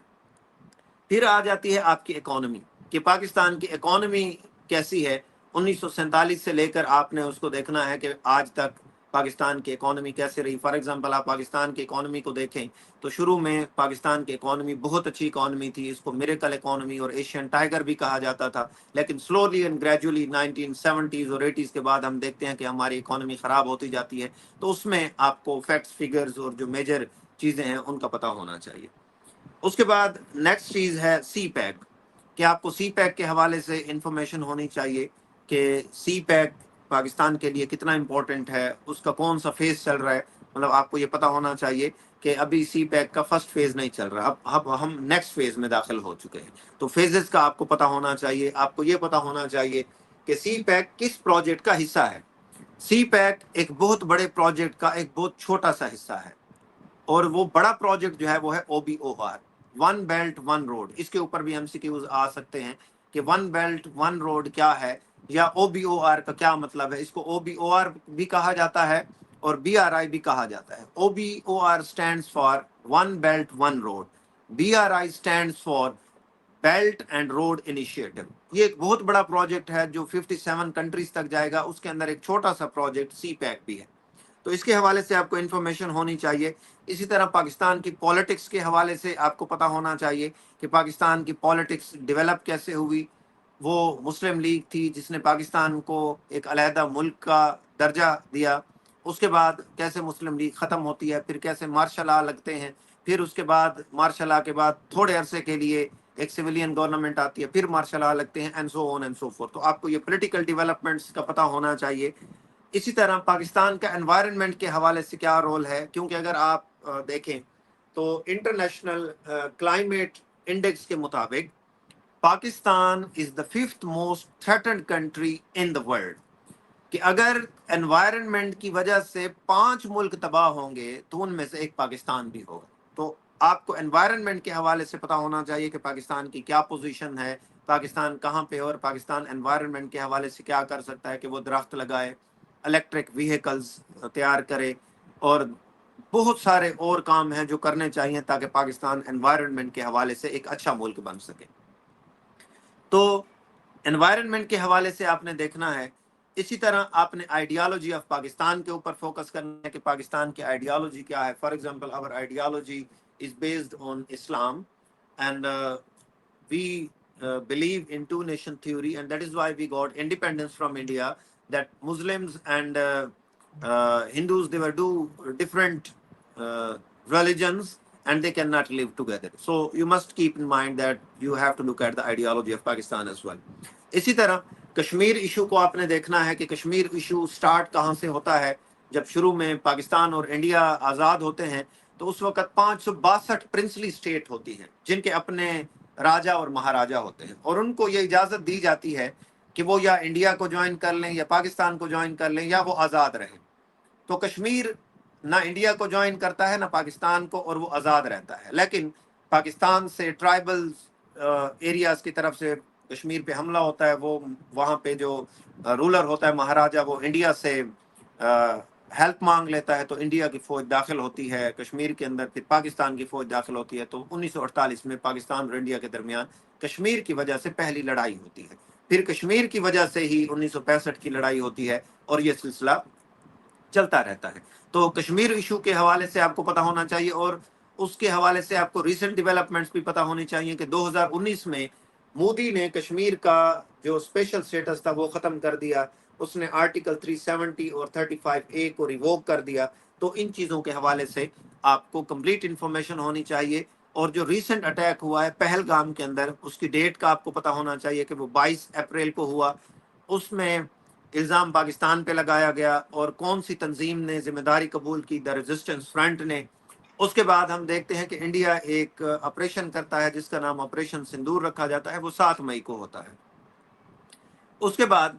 پھر آ جاتی ہے آپ کی اکانومی کہ پاکستان کی اکانومی کیسی ہے. 1947 سے لے کر آپ نے اس کو دیکھنا ہے کہ آج تک پاکستان کی اکانومی کیسے رہی. فار ایگزامپل آپ پاکستان کی اکانومی کو دیکھیں تو شروع میں پاکستان کی اکانومی بہت اچھی اکانومی تھی, اس کو میریکل اکانومی اور ایشین ٹائیگر بھی کہا جاتا تھا. لیکن سلولی اینڈ گریجولی 1970s اور 80s کے بعد ہم دیکھتے ہیں کہ ہماری اکانومی خراب ہوتی جاتی ہے. تو اس میں آپ کو فیکٹس, فگرز اور جو میجر چیزیں ہیں ان کا پتہ ہونا چاہیے. اس کے بعد نیکسٹ چیز ہے سی پیک, کہ آپ کو سی پیک کے حوالے سے انفارمیشن ہونی چاہیے کہ سی پیک پاکستان کے لیے کتنا امپورٹنٹ ہے, اس کا کون سا فیز چل رہا ہے. مطلب آپ کو یہ پتہ ہونا چاہیے کہ ابھی سی پیک کا فرسٹ فیز نہیں چل رہا, اب ہم نیکسٹ فیز میں داخل ہو چکے ہیں. تو فیزز کا آپ کو پتہ ہونا چاہیے. آپ کو یہ پتہ ہونا چاہیے کہ سی پیک کس پروجیکٹ کا حصہ ہے. سی پیک ایک بہت بڑے پروجیکٹ کا ایک بہت چھوٹا سا حصہ ہے, اور وہ بڑا پروجیکٹ جو ہے وہ ہے OBOR, one belt one road. اس کے اوپر بھی ہم MCQs آ سکتے ہیں کہ ون بیلٹ ون روڈ کیا ہے, یا OBOR کا کیا مطلب ہے. اس کو OBOR بھی کہا جاتا ہے اور BRI بھی کہا جاتا ہے. OBOR stands for one belt one road, BRI stands for belt and road initiative. یہ ایک بہت بڑا پروجیکٹ ہے جو 57 کنٹریز تک جائے گا. اس کے اندر ایک چھوٹا سا پروجیکٹ سی پیک بھی ہے, تو اس کے حوالے سے آپ کو انفارمیشن ہونی چاہیے. اسی طرح پاکستان کی پالیٹکس کے حوالے سے آپ کو پتہ ہونا چاہیے کہ پاکستان کی پالیٹکس ڈیولپ کیسے ہوئی. وہ مسلم لیگ تھی جس نے پاکستان کو ایک علیحدہ ملک کا درجہ دیا. اس کے بعد کیسے مسلم لیگ ختم ہوتی ہے, پھر کیسے مارشل لا لگتے ہیں, پھر اس کے بعد مارشل لا کے بعد تھوڑے عرصے کے لیے ایک سویلین گورنمنٹ آتی ہے, پھر مارشل لا لگتے ہیں, and so on and so fourth. تو آپ کو یہ پولیٹیکل ڈیولپمنٹس کا پتہ ہونا چاہیے. اسی طرح پاکستان کا انوائرنمنٹ کے حوالے سے کیا رول ہے, کیونکہ اگر آپ دیکھیں تو انٹرنیشنل کلائمیٹ انڈیکس کے مطابق پاکستان از دا 5th most threatened country in the world. کہ اگر انوائرنمنٹ کی وجہ سے 5 ملک تباہ ہوں گے تو ان میں سے ایک پاکستان بھی ہوگا. تو آپ کو انوائرنمنٹ کے حوالے سے پتہ ہونا چاہیے کہ پاکستان کی کیا پوزیشن ہے, پاکستان کہاں پہ, اور پاکستان انوائرنمنٹ کے حوالے سے کیا کر سکتا ہے کہ وہ درخت لگائے, الیکٹرک ویہیکلز تیار کرے, اور بہت سارے اور کام ہیں جو کرنے چاہیے تاکہ پاکستان انوائرنمنٹ کے حوالے سے ایک اچھا ملک بن سکے. تو انوائرنمنٹ کے حوالے سے آپ نے دیکھنا ہے. اسی طرح آپ نے آئیڈیالوجی آف پاکستان کے اوپر فوکس کرنا ہے کہ پاکستان کی آئیڈیالوجی کیا ہے. For example our ideology is based on Islam, and we believe in two nation theory, and that is why we got independence from India. That Muslims and Hindus, they were two different uh, religions, and they cannot live together. So you must keep in mind that you have to look at the ideology of Pakistan as well. اسی طرح Kashmir issue کو آپ نے دیکھنا ہے کہ Kashmir issue start کہاں سے ہوتا ہے. جب شروع میں پاکستان اور انڈیا آزاد ہوتے ہیں تو اس وقت 562 پرنسلی اسٹیٹ ہوتی ہیں جن کے اپنے راجا اور مہاراجا ہوتے ہیں, اور ان کو یہ اجازت دی جاتی ہے کہ وہ یا انڈیا کو جوائن کر لیں یا پاکستان کو جوائن کر لیں یا وہ آزاد رہیں. تو کشمیر نہ انڈیا کو جوائن کرتا ہے نہ پاکستان کو, اور وہ آزاد رہتا ہے. لیکن پاکستان سے ٹرائبل ایریاز کی طرف سے کشمیر پہ حملہ ہوتا ہے. وہ وہاں پہ جو رولر ہوتا ہے مہاراجا, وہ انڈیا سے ہیلپ مانگ لیتا ہے, تو انڈیا کی فوج داخل ہوتی ہے کشمیر کے اندر, پھر پاکستان کی فوج داخل ہوتی ہے. تو 1948 میں پاکستان اور انڈیا کے درمیان کشمیر کی وجہ سے پہلی لڑائی ہوتی ہے. پھر کشمیر کی وجہ سے ہی 1965 کی لڑائی ہوتی ہے, اور یہ سلسلہ چلتا رہتا ہے. تو کشمیر ایشو کے حوالے سے آپ کو پتہ ہونا چاہیے, اور اس کے حوالے سے آپ کو ریسنٹ ڈیولپمنٹس بھی پتہ ہونی چاہیے کہ 2019 میں مودی نے کشمیر کا جو اسپیشل سٹیٹس تھا وہ ختم کر دیا. اس نے آرٹیکل 370 اور 35A کو ریووک کر دیا. تو ان چیزوں کے حوالے سے آپ کو کمپلیٹ انفارمیشن ہونی چاہیے. اور جو ریسنٹ اٹیک ہوا ہے پہلگام کے اندر, اس کی ڈیٹ کا آپ کو پتہ ہونا چاہیے کہ وہ 22 اپریل کو ہوا. اس میں الزام پاکستان پہ لگایا گیا, اور کون سی تنظیم نے ذمہ داری قبول کی؟ دی ریزسٹنس فرنٹ نے. اس کے بعد ہم دیکھتے ہیں کہ انڈیا ایک آپریشن کرتا ہے جس کا نام آپریشن سندور رکھا جاتا ہے, وہ 7 مئی کو ہوتا ہے. اس کے بعد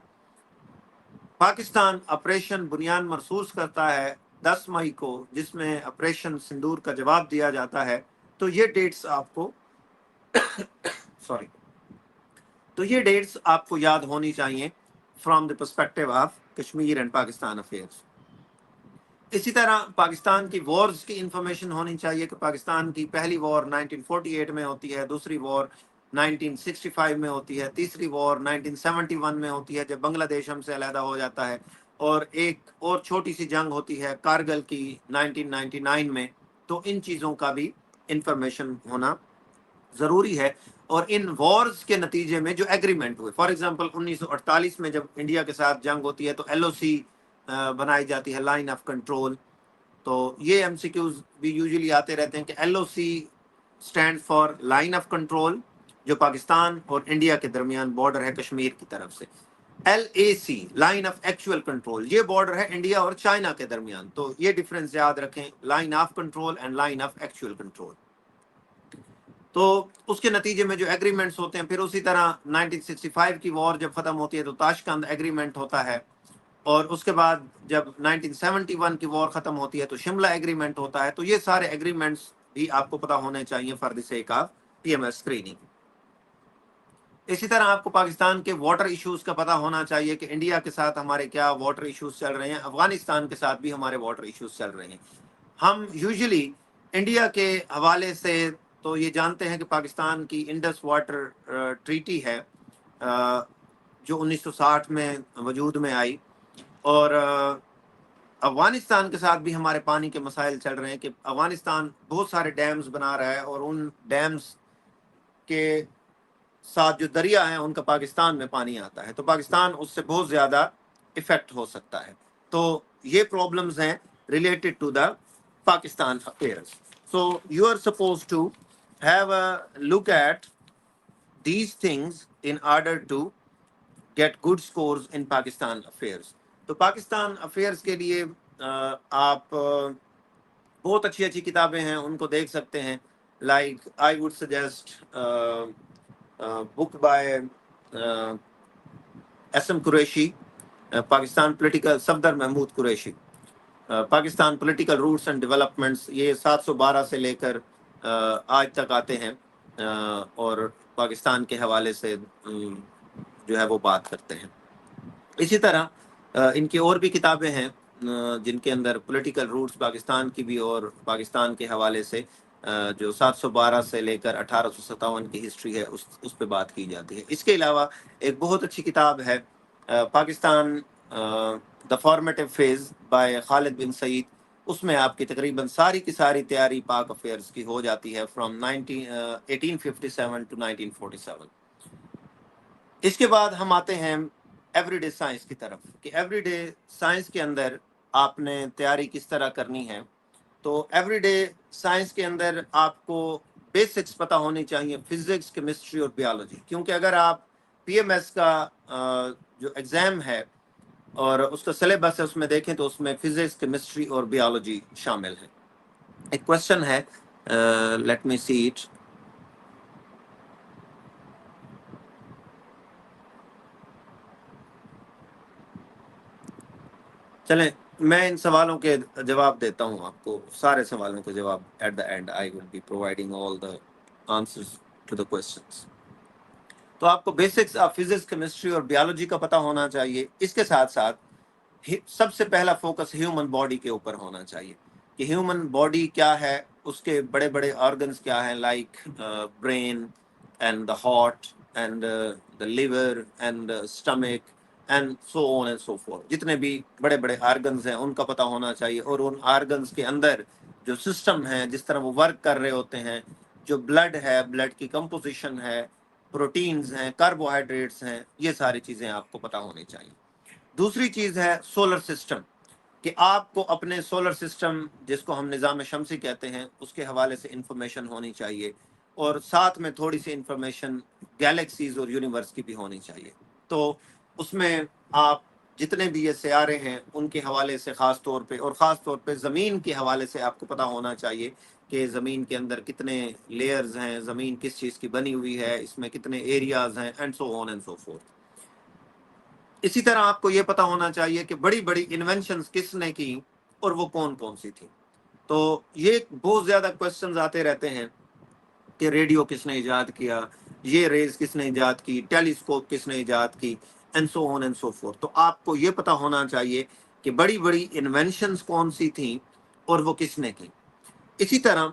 پاکستان آپریشن بنیان مرصوص کرتا ہے 10 مئی کو, جس میں آپریشن سندور کا جواب دیا جاتا ہے. تو یہ ڈیٹس آپ کو سوری تو یہ ڈیٹس آپ کو یاد ہونی چاہیے from the perspective of Kashmir and Pakistan affairs. اسی طرح پاکستان کی وارز کی انفارمیشن ہونی چاہیے کہ پاکستان کی پہلی وار 1948 میں ہوتی ہے, دوسری وار 1965 میں ہوتی ہے, تیسری وار 1971 میں ہوتی ہے جب بنگلہ دیش ہم سے علیحدہ ہو جاتا ہے, اور ایک اور چھوٹی سی جنگ ہوتی ہے کارگل کی 1999 میں. تو ان چیزوں کا بھی انفارمیشن ہونا ضروری ہے. اور ان وارز کے نتیجے میں جو ایگریمنٹ ہوئے, فار ایگزامپل 1948 میں جب انڈیا کے ساتھ جنگ ہوتی ہے تو LOC بنائی جاتی ہے, لائن آف کنٹرول. تو یہ MCQs بھی یوزلی آتے رہتے ہیں کہ LOC stand for line of control, جو پاکستان اور انڈیا کے درمیان بارڈر ہے کشمیر کی طرف سے. LAC line of actual control, یہ بارڈر ہے انڈیا اور چائنا کے درمیان. تو یہ ڈفرینس یاد رکھیں, line of control and line of actual control. تو اس کے نتیجے میں جو ایگریمنٹس ہوتے ہیں, پھر اسی طرح 1965 کی وار جب ختم ہوتی ہے تو تاشقند ایگریمنٹ ہوتا ہے, اور اس کے بعد جب 1971 کی وار ختم ہوتی ہے تو شملہ ایگریمنٹ ہوتا ہے. تو یہ سارے ایگریمنٹس بھی آپ کو پتہ ہونے چاہیے for the sake of PMS screening. اسی طرح آپ کو پاکستان کے واٹر ایشوز کا پتہ ہونا چاہیے کہ انڈیا کے ساتھ ہمارے کیا واٹر ایشوز چل رہے ہیں, افغانستان کے ساتھ بھی ہمارے واٹر ایشوز چل رہے ہیں. ہم یوزلی انڈیا کے حوالے سے تو یہ جانتے ہیں کہ پاکستان کی انڈس واٹر ٹریٹی ہے جو 1960 میں وجود میں آئی, اور افغانستان کے ساتھ بھی ہمارے پانی کے مسائل چل رہے ہیں کہ افغانستان بہت سارے ڈیمز بنا رہا ہے, اور ان ڈیمز کے ساتھ جو دریا ہیں ان کا پاکستان میں پانی آتا ہے, تو پاکستان اس سے بہت زیادہ افیکٹ ہو سکتا ہے. تو یہ پرابلمز ہیں related to the Pakistan affairs. So you are supposed to have a look at these things in order to get good scores in Pakistan affairs. تو پاکستان افیئرس کے لیے آپ بہت اچھی اچھی کتابیں ہیں, ان کو دیکھ سکتے ہیں. Like I would suggest book by SM Qureshi, Pakistan political, Safdar Mahmood Qureshi, Pakistan political roots and developments. یہ 712 سے لے کر آج تک آتے ہیں, اور پاکستان کے حوالے سے جو ہے وہ بات کرتے ہیں. اسی طرح ان کی اور بھی کتابیں ہیں, جن کے اندر پولیٹیکل روٹس پاکستان کی بھی اور پاکستان کے حوالے سے جو 712 سے لے کر 1857 کی ہسٹری ہے اس پہ بات کی جاتی ہے. اس کے علاوہ ایک بہت اچھی کتاب ہے پاکستان دا فارمیٹیو فیز بائی خالد بن سعید. اس میں آپ کی تقریباً ساری کی ساری تیاری پاک افیئرس کی ہو جاتی ہے فرام 1857 ٹو 1947. اس کے بعد ہم آتے ہیں ایوری ڈے سائنس کی طرف کہ ایوری ڈے سائنس کے اندر آپ نے تیاری کس طرح کرنی ہے. تو ایوری ڈے سائنس کے اندر آپ کو بیسکس پتہ ہونی چاہیے فزکس، کیمسٹری اور بیالوجی، کیونکہ اگر آپ پی ایم ایس کا جو ایگزام ہے اور اس کا سلیبس ہے اس میں دیکھیں تو اس میں فزکس، کیمسٹری اور بیالوجی شامل ہے. ایک کوشچن ہے، لیٹ می سی اٹ. چلیں میں ان سوالوں کے جواب دیتا ہوں آپ کو، سارے سوالوں کے جواب at the end I will be providing all the answers to the questions. تو آپ کو بیسکس آف فزکس، کیمسٹری اور بیالوجی کا پتہ ہونا چاہیے. اس کے ساتھ ساتھ سب سے پہلا فوکس ہیومن باڈی کے اوپر ہونا چاہیے کہ ہیومن باڈی کیا ہے، اس کے بڑے بڑے آرگنز کیا ہیں، like brain and the heart and the liver and stomach and so on and so forth. جتنے بھی بڑے بڑے آرگنز ہیں ان کا پتہ ہونا چاہیے، اور ان آرگنز کے اندر جو سسٹم ہیں جس طرح وہ ورک کر رہے ہوتے ہیں، جو بلڈ ہے، بلڈ کی کمپوزیشن ہے، پروٹینز ہیں، کاربوہائیڈریٹس ہیں، یہ ساری چیزیں آپ کو پتہ ہونی چاہیے. دوسری چیز ہے سولر سسٹم، کہ آپ کو اپنے سولر سسٹم جس کو ہم نظام شمسی کہتے ہیں اس کے حوالے سے انفارمیشن ہونی چاہیے، اور ساتھ میں تھوڑی سی انفارمیشن گیلیکسیز اور یونیورس کی بھی ہونی چاہیے. تو اس میں آپ جتنے بھی یہ سیارے ہیں ان کے حوالے سے خاص طور پہ، اور خاص طور پہ زمین کے حوالے سے آپ کو پتہ ہونا چاہیے کہ زمین کے اندر کتنے لیئرز ہیں، زمین کس چیز کی بنی ہوئی ہے، اس میں کتنے ایریاز ہیں، and so on and so fourth. اسی طرح آپ کو یہ پتہ ہونا چاہیے کہ بڑی بڑی انوینشنز کس نے کی اور وہ کون کون سی تھی. تو یہ بہت زیادہ کوسچنز آتے رہتے ہیں کہ ریڈیو کس نے ایجاد کیا، یہ ریز کس نے ایجاد کی، ٹیلیسکوپ کس نے ایجاد کی، and so on and so fourth. تو آپ کو یہ پتہ ہونا چاہیے کہ بڑی بڑی انوینشنز کون سی تھیں اور وہ کس نے کی. اسی طرح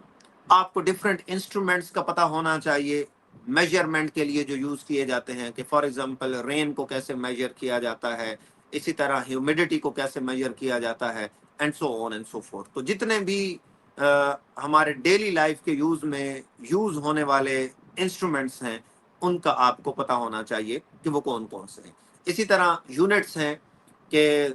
آپ کو ڈفرینٹ انسٹرومنٹس کا پتہ ہونا چاہیے میجرمنٹ کے لیے جو یوز کیے جاتے ہیں، کہ فار ایگزامپل رین کو کیسے میجر کیا جاتا ہے، اسی طرح ہیومیڈیٹی کو کیسے میجر کیا جاتا ہے، and so on and so fourth. تو جتنے بھی ہمارے ڈیلی لائف کے یوز میں یوز ہونے والے انسٹرومنٹس ہیں ان کا آپ کو پتہ ہونا چاہیے کہ وہ کون کون سے ہیں. اسی طرح یونٹس ہیں کہ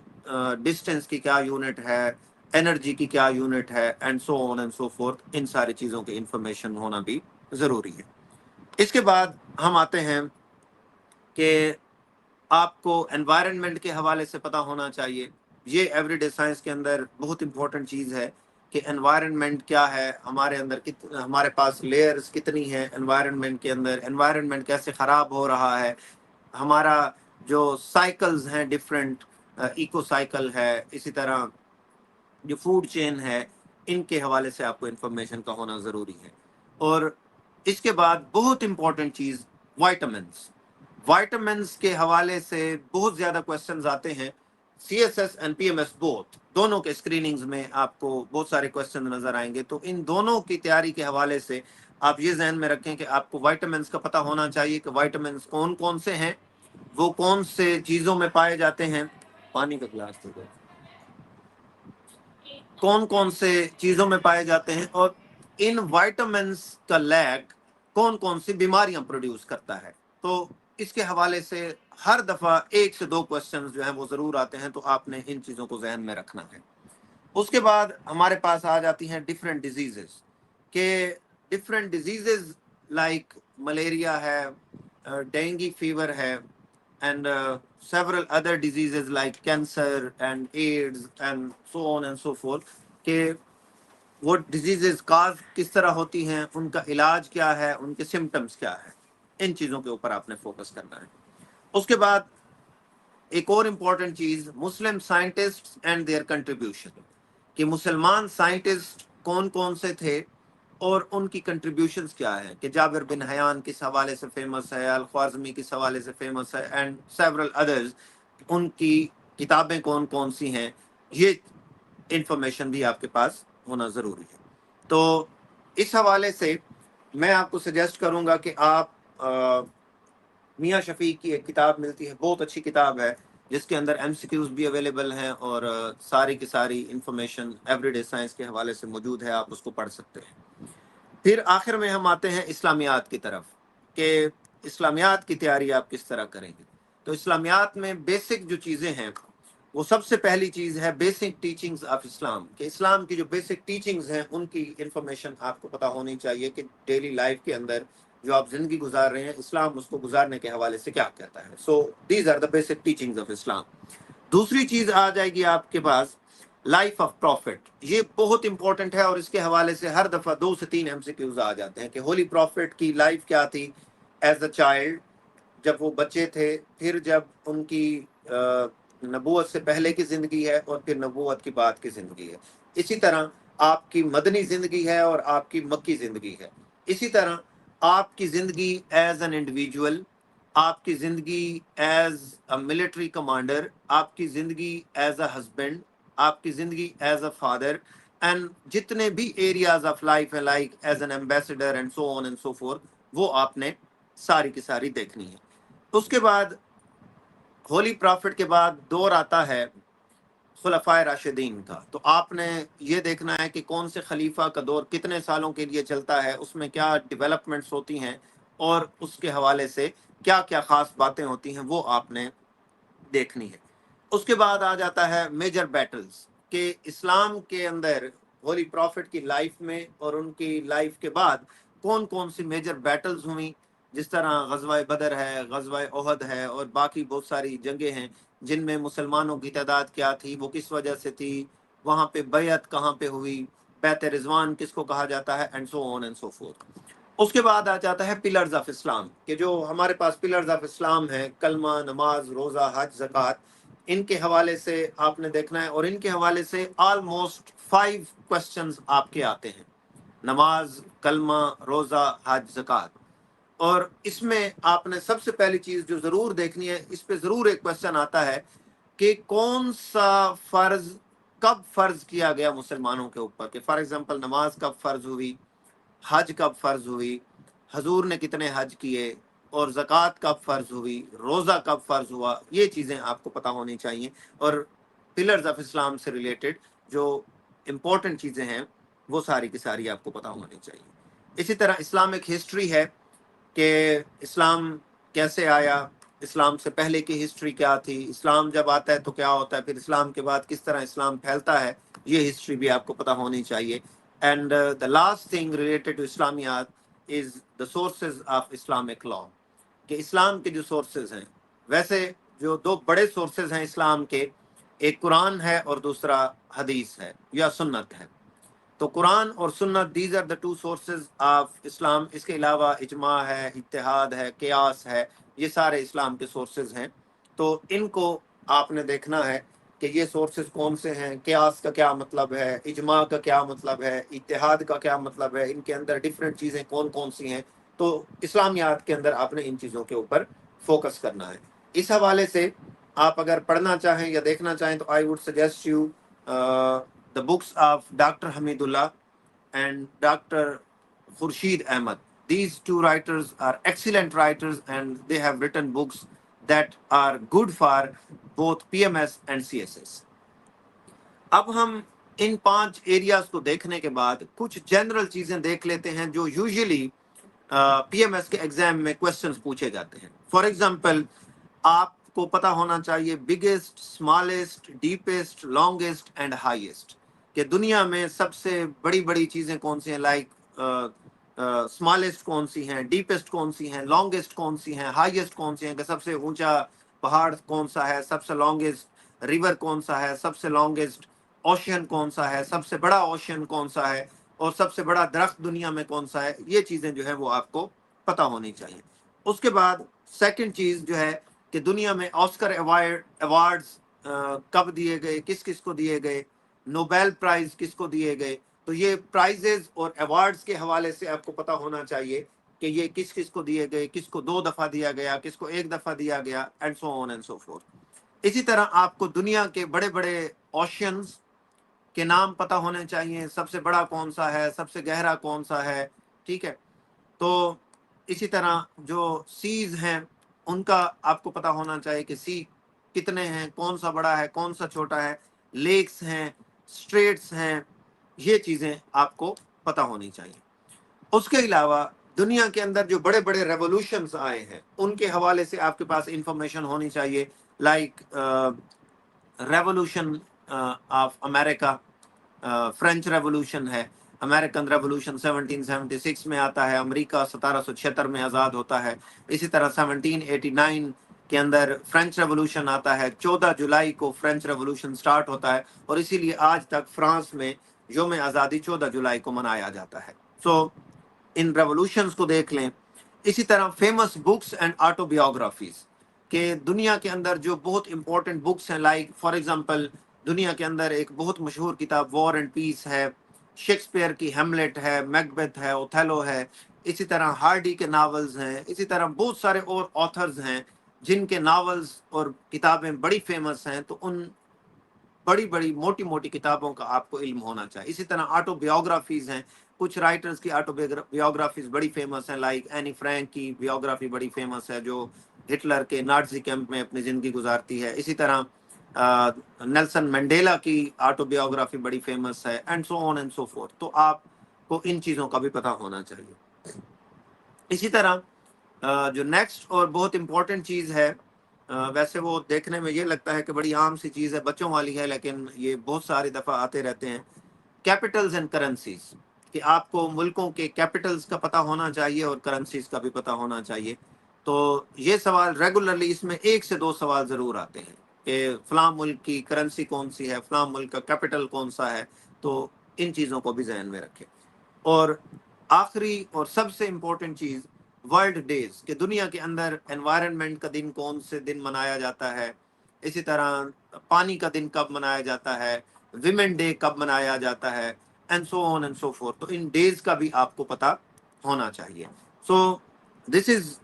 ڈسٹینس کی کیا یونٹ ہے، انرجی کی کیا یونٹ ہے، and so on and so forth. ان ساری چیزوں کی انفارمیشن ہونا بھی ضروری ہے. اس کے بعد ہم آتے ہیں کہ آپ کو انوائرنمنٹ کے حوالے سے پتہ ہونا چاہیے. یہ ایوری ڈے سائنس کے اندر بہت امپورٹنٹ چیز ہے کہ انوائرنمنٹ کیا ہے، ہمارے اندر ہمارے پاس لیئرز کتنی ہیں انوائرنمنٹ کے اندر، انوائرنمنٹ کیسے خراب ہو رہا ہے، ہمارا جو سائیکلز ہیں ڈفرینٹ، ایکو سائیکل ہے، اسی طرح جو فوڈ چین ہے، ان کے حوالے سے آپ کو انفارمیشن کا ہونا ضروری ہے. اور اس کے بعد بہت امپورٹنٹ چیز وائٹامنس. وائٹامنس کے حوالے سے بہت زیادہ کوسچنز آتے ہیں. C S S and P M S both دونوں کے اسکریننگز میں آپ کو بہت سارے کوسچن نظر آئیں گے. تو ان دونوں کی تیاری کے حوالے سے آپ یہ ذہن میں رکھیں کہ آپ کو وائٹامنس کا پتہ ہونا چاہیے کہ وائٹامنس کون کون سے ہیں، وہ کون سے چیزوں میں پائے جاتے ہیں. پانی کا گلاس دے دو. کون کون سے چیزوں میں پائے جاتے ہیں، اور ان وائٹامنس کا لیک کون کون سی بیماریاں پروڈیوس کرتا ہے. تو اس کے حوالے سے ہر دفعہ 1 سے 2 کوسچنز جو ہیں وہ ضرور آتے ہیں، تو آپ نے ان چیزوں کو ذہن میں رکھنا ہے. اس کے بعد ہمارے پاس آ جاتی ہیں ڈفرینٹ ڈیزیزز، کہ ڈفرینٹ ڈیزیزز لائک ملیریا ہے، ڈینگی فیور ہے، and several other diseases like cancer and AIDS and so on and so forth، کہ وہ ڈیزیزز کاز کس طرح ہوتی ہیں، ان کا علاج کیا ہے، ان کے سمٹمز کیا ہے. ان چیزوں کے اوپر آپ نے فوکس کرنا ہے. اس کے بعد ایک اور امپورٹنٹ چیز مسلم سائنٹسٹ اینڈ دیئر کنٹریبیوشن، کہ مسلمان سائنٹسٹ کون کون سے تھے اور ان کی کنٹریبیوشنز کیا ہیں. کہ جابر بن حیان کس حوالے سے فیمس ہے، الخوارزمی کس حوالے سے فیمس ہے، اینڈ سیورل ادرز. ان کی کتابیں کون کون سی ہیں، یہ انفارمیشن بھی آپ کے پاس ہونا ضروری ہے. تو اس حوالے سے میں آپ کو سجیسٹ کروں گا کہ آپ میاں شفیق کی ایک کتاب ملتی ہے، بہت اچھی کتاب ہے، جس کے اندر ایم سی کیوز بھی اویلیبل ہیں اور ساری کی ساری انفارمیشن ایوری ڈے سائنس کے حوالے سے موجود ہے، آپ اس کو پڑھ سکتے ہیں. پھر آخر میں ہم آتے ہیں اسلامیات کی طرف کہ اسلامیات کی تیاری آپ کس طرح کریں گے. تو اسلامیات میں بیسک جو چیزیں ہیں، وہ سب سے پہلی چیز ہے بیسک ٹیچنگز آف اسلام، کہ اسلام کی جو بیسک ٹیچنگز ہیں ان کی انفارمیشن آپ کو پتہ ہونی چاہیے کہ ڈیلی لائف کے اندر جو آپ زندگی گزار رہے ہیں، اسلام اس کو گزارنے کے حوالے سے کیا کہتا ہے. So these are the basic teachings of Islam. دوسری چیز آ جائے گی آپ کے پاس لائف آف پروفٹ. یہ بہت امپورٹنٹ ہے اور اس کے حوالے سے ہر دفعہ 2 سے 3 MCQs آ جاتے ہیں کہ ہولی پروفٹ کی لائف کیا تھی ایز اے چائلڈ، جب وہ بچے تھے، پھر جب ان کی نبوت سے پہلے کی زندگی ہے، اور پھر نبوت کی بعد کی زندگی ہے. اسی طرح آپ کی مدنی زندگی ہے اور آپ کی مکی زندگی ہے. اسی طرح آپ کی زندگی ایز این انڈیویجول، آپ کی زندگی ایز اے ملٹری کمانڈر، آپ کی زندگی ایز اے ہسبینڈ، آپ کی زندگی ایز اے فادر، اینڈ جتنے بھی ایریاز آف لائف ہے like as an ambassador and so on and so fourth, وہ آپ نے ساری کی ساری دیکھنی ہے. اس کے بعد ہولی پرافٹ کے بعد دور آتا ہے خلفائے راشدین کا. تو آپ نے یہ دیکھنا ہے کہ کون سے خلیفہ کا دور کتنے سالوں کے لیے چلتا ہے، اس میں کیا ڈیولپمنٹس ہوتی ہیں اور اس کے حوالے سے کیا کیا خاص باتیں ہوتی ہیں، وہ آپ نے دیکھنی ہے. اس کے بعد آ جاتا ہے میجر بیٹلز، کہ اسلام کے اندر ہولی پروفٹ کی لائف میں اور ان کی لائف کے بعد کون کون سی میجر بیٹلز ہوئیں، جس طرح غزوہ بدر ہے، غزوہ احد ہے، اور باقی بہت ساری جنگیں ہیں جن میں مسلمانوں کی تعداد کیا تھی، وہ کس وجہ سے تھی، وہاں پہ بیعت کہاں پہ ہوئی، بیعت رضوان کس کو کہا جاتا ہے، and so on and so forth. اس کے بعد آ جاتا ہے پلرز آف اسلام، کہ جو ہمارے پاس پلرز آف اسلام ہیں، کلمہ، نماز، روزہ، حج، زکوٰۃ، ان کے حوالے سے آپ نے دیکھنا ہے. اور ان کے حوالے سے آلموسٹ 5 کوسچنز آپ کے آتے ہیں: نماز، کلمہ، روزہ، حج، زکوٰۃ. اور اس میں آپ نے سب سے پہلی چیز جو ضرور دیکھنی ہے، اس پہ ضرور ایک کوسچن آتا ہے کہ کون سا فرض کب فرض کیا گیا مسلمانوں کے اوپر. کہ فار ایگزامپل نماز کب فرض ہوئی، حج کب فرض ہوئی، حضور نے کتنے حج کیے، اور زکوٰۃ کب فرض ہوئی، روزہ کب فرض ہوا. یہ چیزیں آپ کو پتہ ہونی چاہیے. اور پلرز آف اسلام سے ریلیٹڈ جو امپورٹنٹ چیزیں ہیں وہ ساری کی ساری آپ کو پتہ ہونی چاہیے. اسی طرح اسلامک ہسٹری ہے کہ اسلام کیسے آیا، اسلام سے پہلے کی ہسٹری کیا تھی، اسلام جب آتا ہے تو کیا ہوتا ہے، پھر اسلام کے بعد کس طرح اسلام پھیلتا ہے، یہ ہسٹری بھی آپ کو پتہ ہونی چاہیے. And the last thing related to اسلامیات is the sources of Islamic law، کہ اسلام کے جو سورسز ہیں. ویسے جو 2 بڑے سورسز ہیں اسلام کے، ایک قرآن ہے اور دوسرا حدیث ہے یا سنت ہے. تو قرآن اور سنت these are the 2 sources of Islam. اس کے علاوہ اجماع ہے، اتحاد ہے، قیاس ہے، یہ سارے اسلام کے سورسز ہیں. تو ان کو آپ نے دیکھنا ہے کہ یہ سورسز کون سے ہیں، قیاس کا کیا مطلب ہے، اجماع کا کیا مطلب ہے، اتحاد کا کیا مطلب ہے، ان کے اندر ڈفرینٹ چیزیں کون کون سی ہیں. تو اسلامیات کے اندر آپ نے ان چیزوں کے اوپر فوکس کرنا ہے. اس حوالے سے آپ اگر پڑھنا چاہیں یا دیکھنا چاہیں تو I would suggest you the books of Dr. Hamidullah and Dr. Khurshid Ahmed. These 2 writers are excellent writers and they have written books that are good for both PMS and CSS. اب ہم ان 5 areas کو دیکھنے کے بعد کچھ general چیزیں دیکھ لیتے ہیں جو یوزلی پی ایم ایس کے ایگزام میں کوسچنز پوچھے جاتے ہیں. فار ایگزامپل آپ کو پتہ ہونا چاہیے biggest, smallest, deepest, longest and highest, کہ دنیا میں سب سے بڑی بڑی چیزیں کون سی ہیں، لائک اسمالسٹ کون سی ہیں، ڈیپسٹ کون سی ہیں، لانگسٹ کون سی ہیں، ہائیسٹ کون سی ہیں، کہ سب سے اونچا پہاڑ کون سا ہے، سب سے لانگسٹ ریور کون سا ہے، سب سے لانگسٹ اوشین کون سا ہے، سب سے بڑا اوشین کون سا ہے، اور سب سے بڑا درخت دنیا میں کون سا ہے. یہ چیزیں جو ہے وہ آپ کو پتہ ہونی چاہیے. اس کے بعد سیکنڈ چیز جو ہے کہ دنیا میں آسکر ایوارڈز کب دیے گئے، کس کس کو دیے گئے، نوبیل پرائز کس کو دیے گئے. تو یہ پرائزز اور ایوارڈز کے حوالے سے آپ کو پتہ ہونا چاہیے کہ یہ کس کس کو دیے گئے، کس کو 2 دفعہ دیا گیا، کس کو 1 دفعہ دیا گیا، and so on and so fourth. اسی طرح آپ کو دنیا کے بڑے بڑے اوشینز کے نام پتہ ہونے چاہیے، سب سے بڑا کون سا ہے، سب سے گہرا کون سا ہے، ٹھیک ہے. تو اسی طرح جو سیز ہیں ان کا آپ کو پتہ ہونا چاہیے کہ سی کتنے ہیں، کون سا بڑا ہے، کون سا چھوٹا ہے، لیکس ہیں، اسٹریٹس ہیں، یہ چیزیں آپ کو پتہ ہونی چاہیے. اس کے علاوہ دنیا کے اندر جو بڑے بڑے ریولوشنز آئے ہیں ان کے حوالے سے آپ کے پاس انفارمیشن ہونی چاہیے، like revolution of America, French revolution ہے، امریکن ریولوشن 1776 میں آتا ہے، امریکہ 1776 میں آزاد ہوتا ہے. اسی طرح 1789 کے اندر فرینچ ریولوشن آتا ہے، 14 جولائی کو فرینچ ریولوشن سٹارٹ ہوتا ہے، اور اسی لیے آج تک فرانس میں یوم آزادی 14 جولائی کو منایا جاتا ہے. سو ان ریولوشنز کو دیکھ لیں. اسی طرح فیمس بکس اینڈ آٹو بیوگرافیز کہ دنیا کے اندر جو بہت امپورٹنٹ بکس ہیں، لائک فار ایگزامپل دنیا کے اندر ایک بہت مشہور کتاب وار اینڈ پیس ہے، شیکسپیئر کی ہیملیٹ ہے، میکبیتھ ہے، اوتھیلو ہے. اسی طرح ہارڈی کے ناولز ہیں. اسی طرح بہت سارے اور آتھرز ہیں جن کے ناولز اور کتابیں بڑی فیمس ہیں. تو ان بڑی بڑی موٹی موٹی کتابوں کا آپ کو علم ہونا چاہیے. اسی طرح آٹو بیوگرافیز ہیں، کچھ رائٹرز کی آٹو بیوگرافیز بڑی فیمس ہیں، لائک اینی فرینک کی بیوگرافی بڑی فیمس ہے جو ہٹلر کے نازی کیمپ میں اپنی زندگی گزارتی ہے. اسی طرح نیلسن منڈیلا کی آٹو بیوگرافی بڑی فیمس ہے، and so on and so fourth. تو آپ کو ان چیزوں کا بھی پتہ ہونا چاہیے. اسی طرح جو نیکسٹ اور بہت امپورٹنٹ چیز ہے، ویسے وہ دیکھنے میں یہ لگتا ہے کہ بڑی عام سی چیز ہے، بچوں والی ہے، لیکن یہ بہت ساری دفعہ آتے رہتے ہیں، کیپٹلز اینڈ کرنسیز، کہ آپ کو ملکوں کے کیپٹلز کا پتہ ہونا چاہیے اور کرنسیز کا بھی پتہ ہونا چاہیے. تو یہ سوال ریگولرلی اس میں 1 سے 2 سوال ضرور آتے ہیں کہ فلاں ملک کی کرنسی کون سی ہے، فلاں ملک کا کیپٹل کون سا ہے. تو ان چیزوں کو بھی ذہن میں رکھیں. اور آخری اور سب سے امپورٹنٹ چیز ورلڈ ڈیز، کہ دنیا کے اندر انوائرنمنٹ کا دن کون سے دن منایا جاتا ہے. اسی طرح پانی کا دن کب منایا جاتا ہے، ویمن ڈے کب منایا جاتا ہے، and so on and so fourth. تو ان ڈیز کا بھی آپ کو پتہ ہونا چاہیے. سو دس از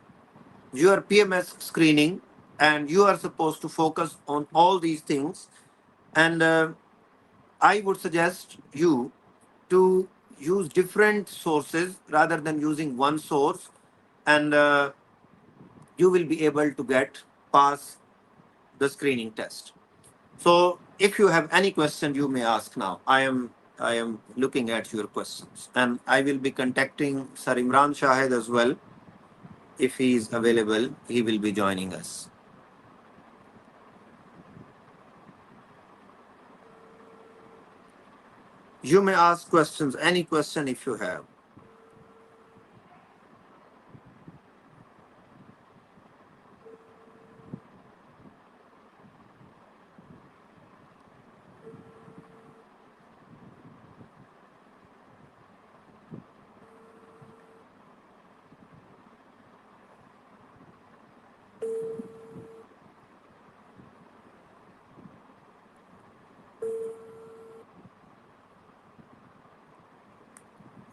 your PMS screening, and you are supposed to focus on all these things. And I would suggest you to use different sources rather than using one source, and you will be able to get pass the screening test. So if you have any question, you may ask now. I am looking at your questions, and I will be contacting Sir Imran Shahid as well. If he is available, he will be joining us. You may ask questions, any question if you have.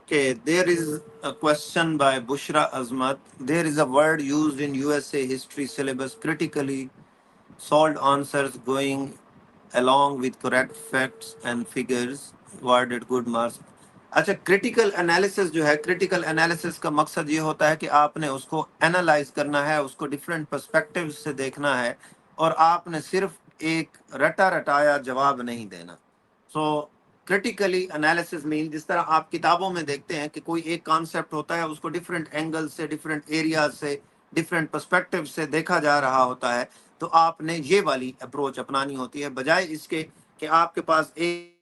Okay, there is a question by Bushra Azmat. There is a word used in USA history syllabus critically solved answers going along with correct facts and figures awarded good marks. اچھا، critical analysis جو ہے، critical analysis کا مقصد یہ ہوتا ہے کہ آپ نے اس کو انالائز کرنا ہے، اس کو ڈفرینٹ پرسپیکٹیو سے دیکھنا ہے، اور آپ نے صرف ایک رٹا رٹایا جواب نہیں دینا. سو کریٹیکلی انالیسس مین، جس طرح آپ کتابوں میں دیکھتے ہیں کہ کوئی ایک کانسیپٹ ہوتا ہے، اس کو ڈفرینٹ اینگل سے، ڈفرینٹ ایریاز سے، ڈفرینٹ پرسپیکٹیو سے دیکھا جا رہا ہوتا ہے. تو آپ نے یہ والی اپروچ اپنانی ہوتی ہے، بجائے اس کے کہ آپ کے پاس ایک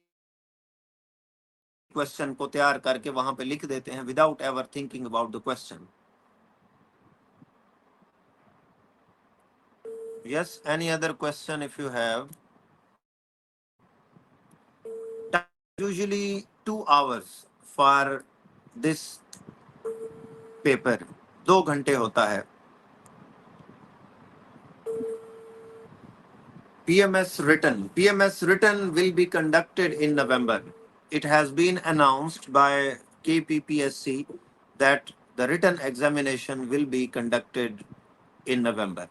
کوشچن کو تیار کر کے وہاں پہ لکھ دیتے ہیں without ever thinking about the question. Yes, any other question if you have. Usually 2 hours for this paper. 2 گھنٹے ہوتا ہے. PMS written will be conducted in November. It has been announced by KPPSC that the written examination will be conducted in November.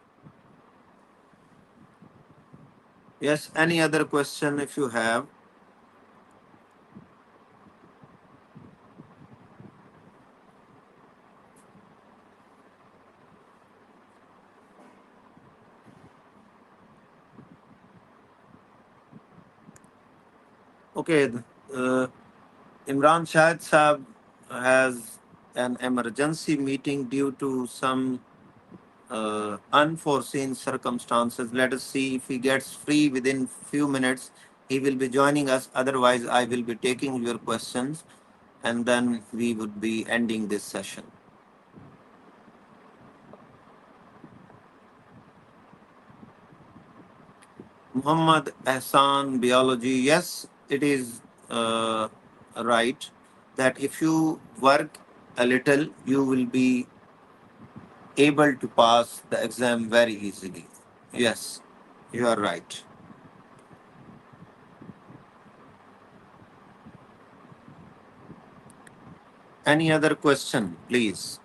Yes, any other question if you have? Okay, Imran Shahid Saab has an emergency meeting due to some unforeseen circumstances. Let us see if he gets free within few minutes. He will be joining us. Otherwise, I will be taking your questions, and then we would be ending this session. Muhammad Ahsan, biology. Yes, it is right that if you work a little, you will be able to pass the exam very easily. Yes, you are right. Any other question, please?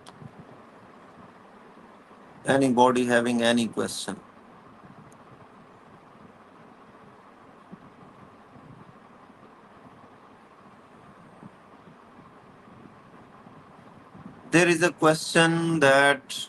Anybody having any question? There is a question that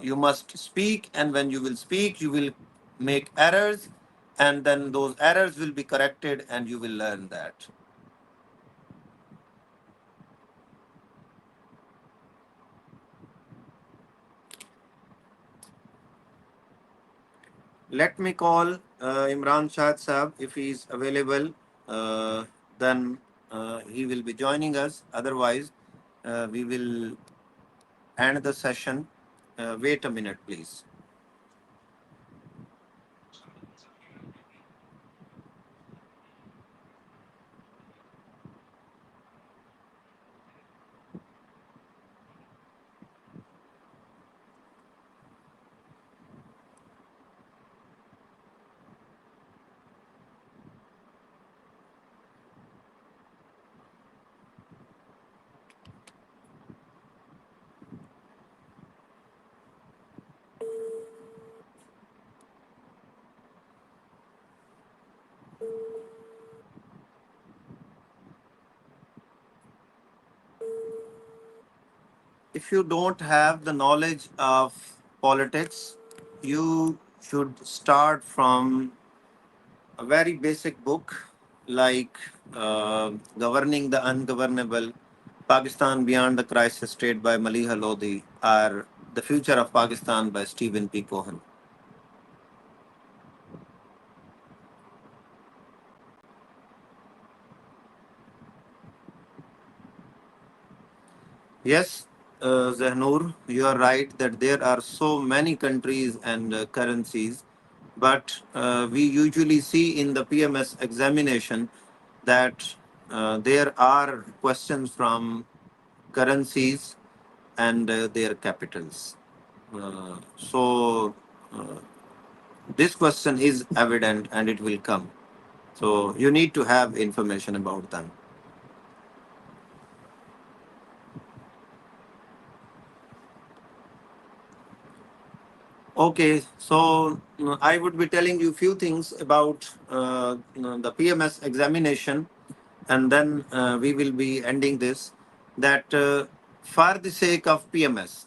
you must speak, and when you will speak you will make errors, and then those errors will be corrected and you will learn that. Let me call Imran Shahid Saab if he is available. Then he will be joining us. Otherwise, we will end the session. Wait a minute, please. If you don't have the knowledge of politics, you should start from a very basic book like Governing the Ungovernable, Pakistan Beyond the Crisis State by Maliha Lodhi, or The Future of Pakistan by Stephen P. Cohen. Yes, Zahnur, you are right that there are so many countries and currencies, but we usually see in the PMS examination that there are questions from currencies and their capitals. So this question is evident and it will come. So you need to have information about them. Okay, so I would be telling you few things about the PMS examination, and then we will be ending this. That for the sake of PMS,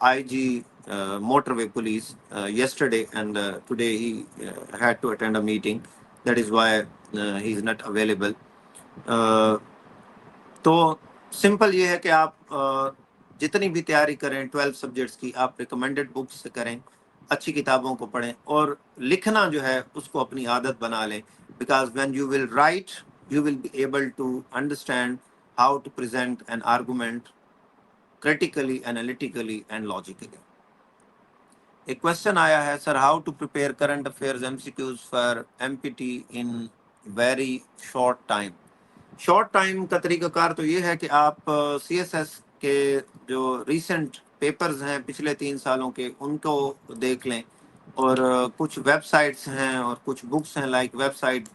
IG motorway police yesterday, and today he had to attend a meeting. That is why he is not available. Uh, تو simple یہ ہے کہ آپ جتنی بھی تیاری کریں 12 subjects کی، آپ ریکمینڈڈ بکس سے کریں، اچھی کتابوں کو پڑھیں، اور لکھنا جو ہے اس کو اپنی عادت بنا لیں. Because when you will write you will be able to understand how to present an argument critically, analytically and logically. ایک کوشچن آیا ہے sir, how to prepare current affairs MCQs for MPT in very short time. Short time کا طریقہ کار تو یہ ہے کہ آپ CSS کے جو ریسنٹ پیپرز ہیں پچھلے 3 سالوں کے ان کو دیکھ لیں، اور کچھ ویب سائٹس ہیں اور کچھ بکس ہیں لائک ویب سائٹ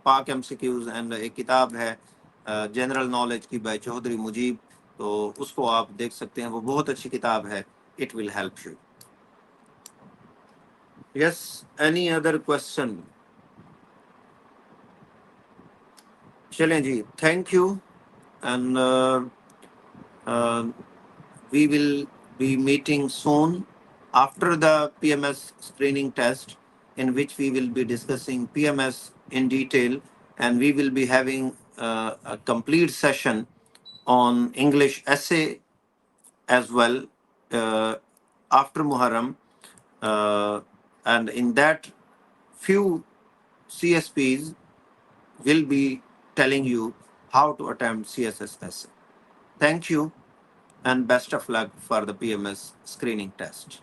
پاک MCQs، اینڈ ایک کتاب ہے جنرل نالج کی بائی چودھری مجیب، تو اس کو آپ دیکھ سکتے ہیں، وہ بہت اچھی کتاب ہے. It will help you. Yes, any other question? چلیں جی، thank you. And we will be meeting soon after the PMS screening test, in which we will be discussing PMS in detail, and we will be having a complete session on English essay as well uh, after Muharram. And in that, few CSPs will be telling you how to attempt CSS essay. Thank you and best of luck for the PMS screening test.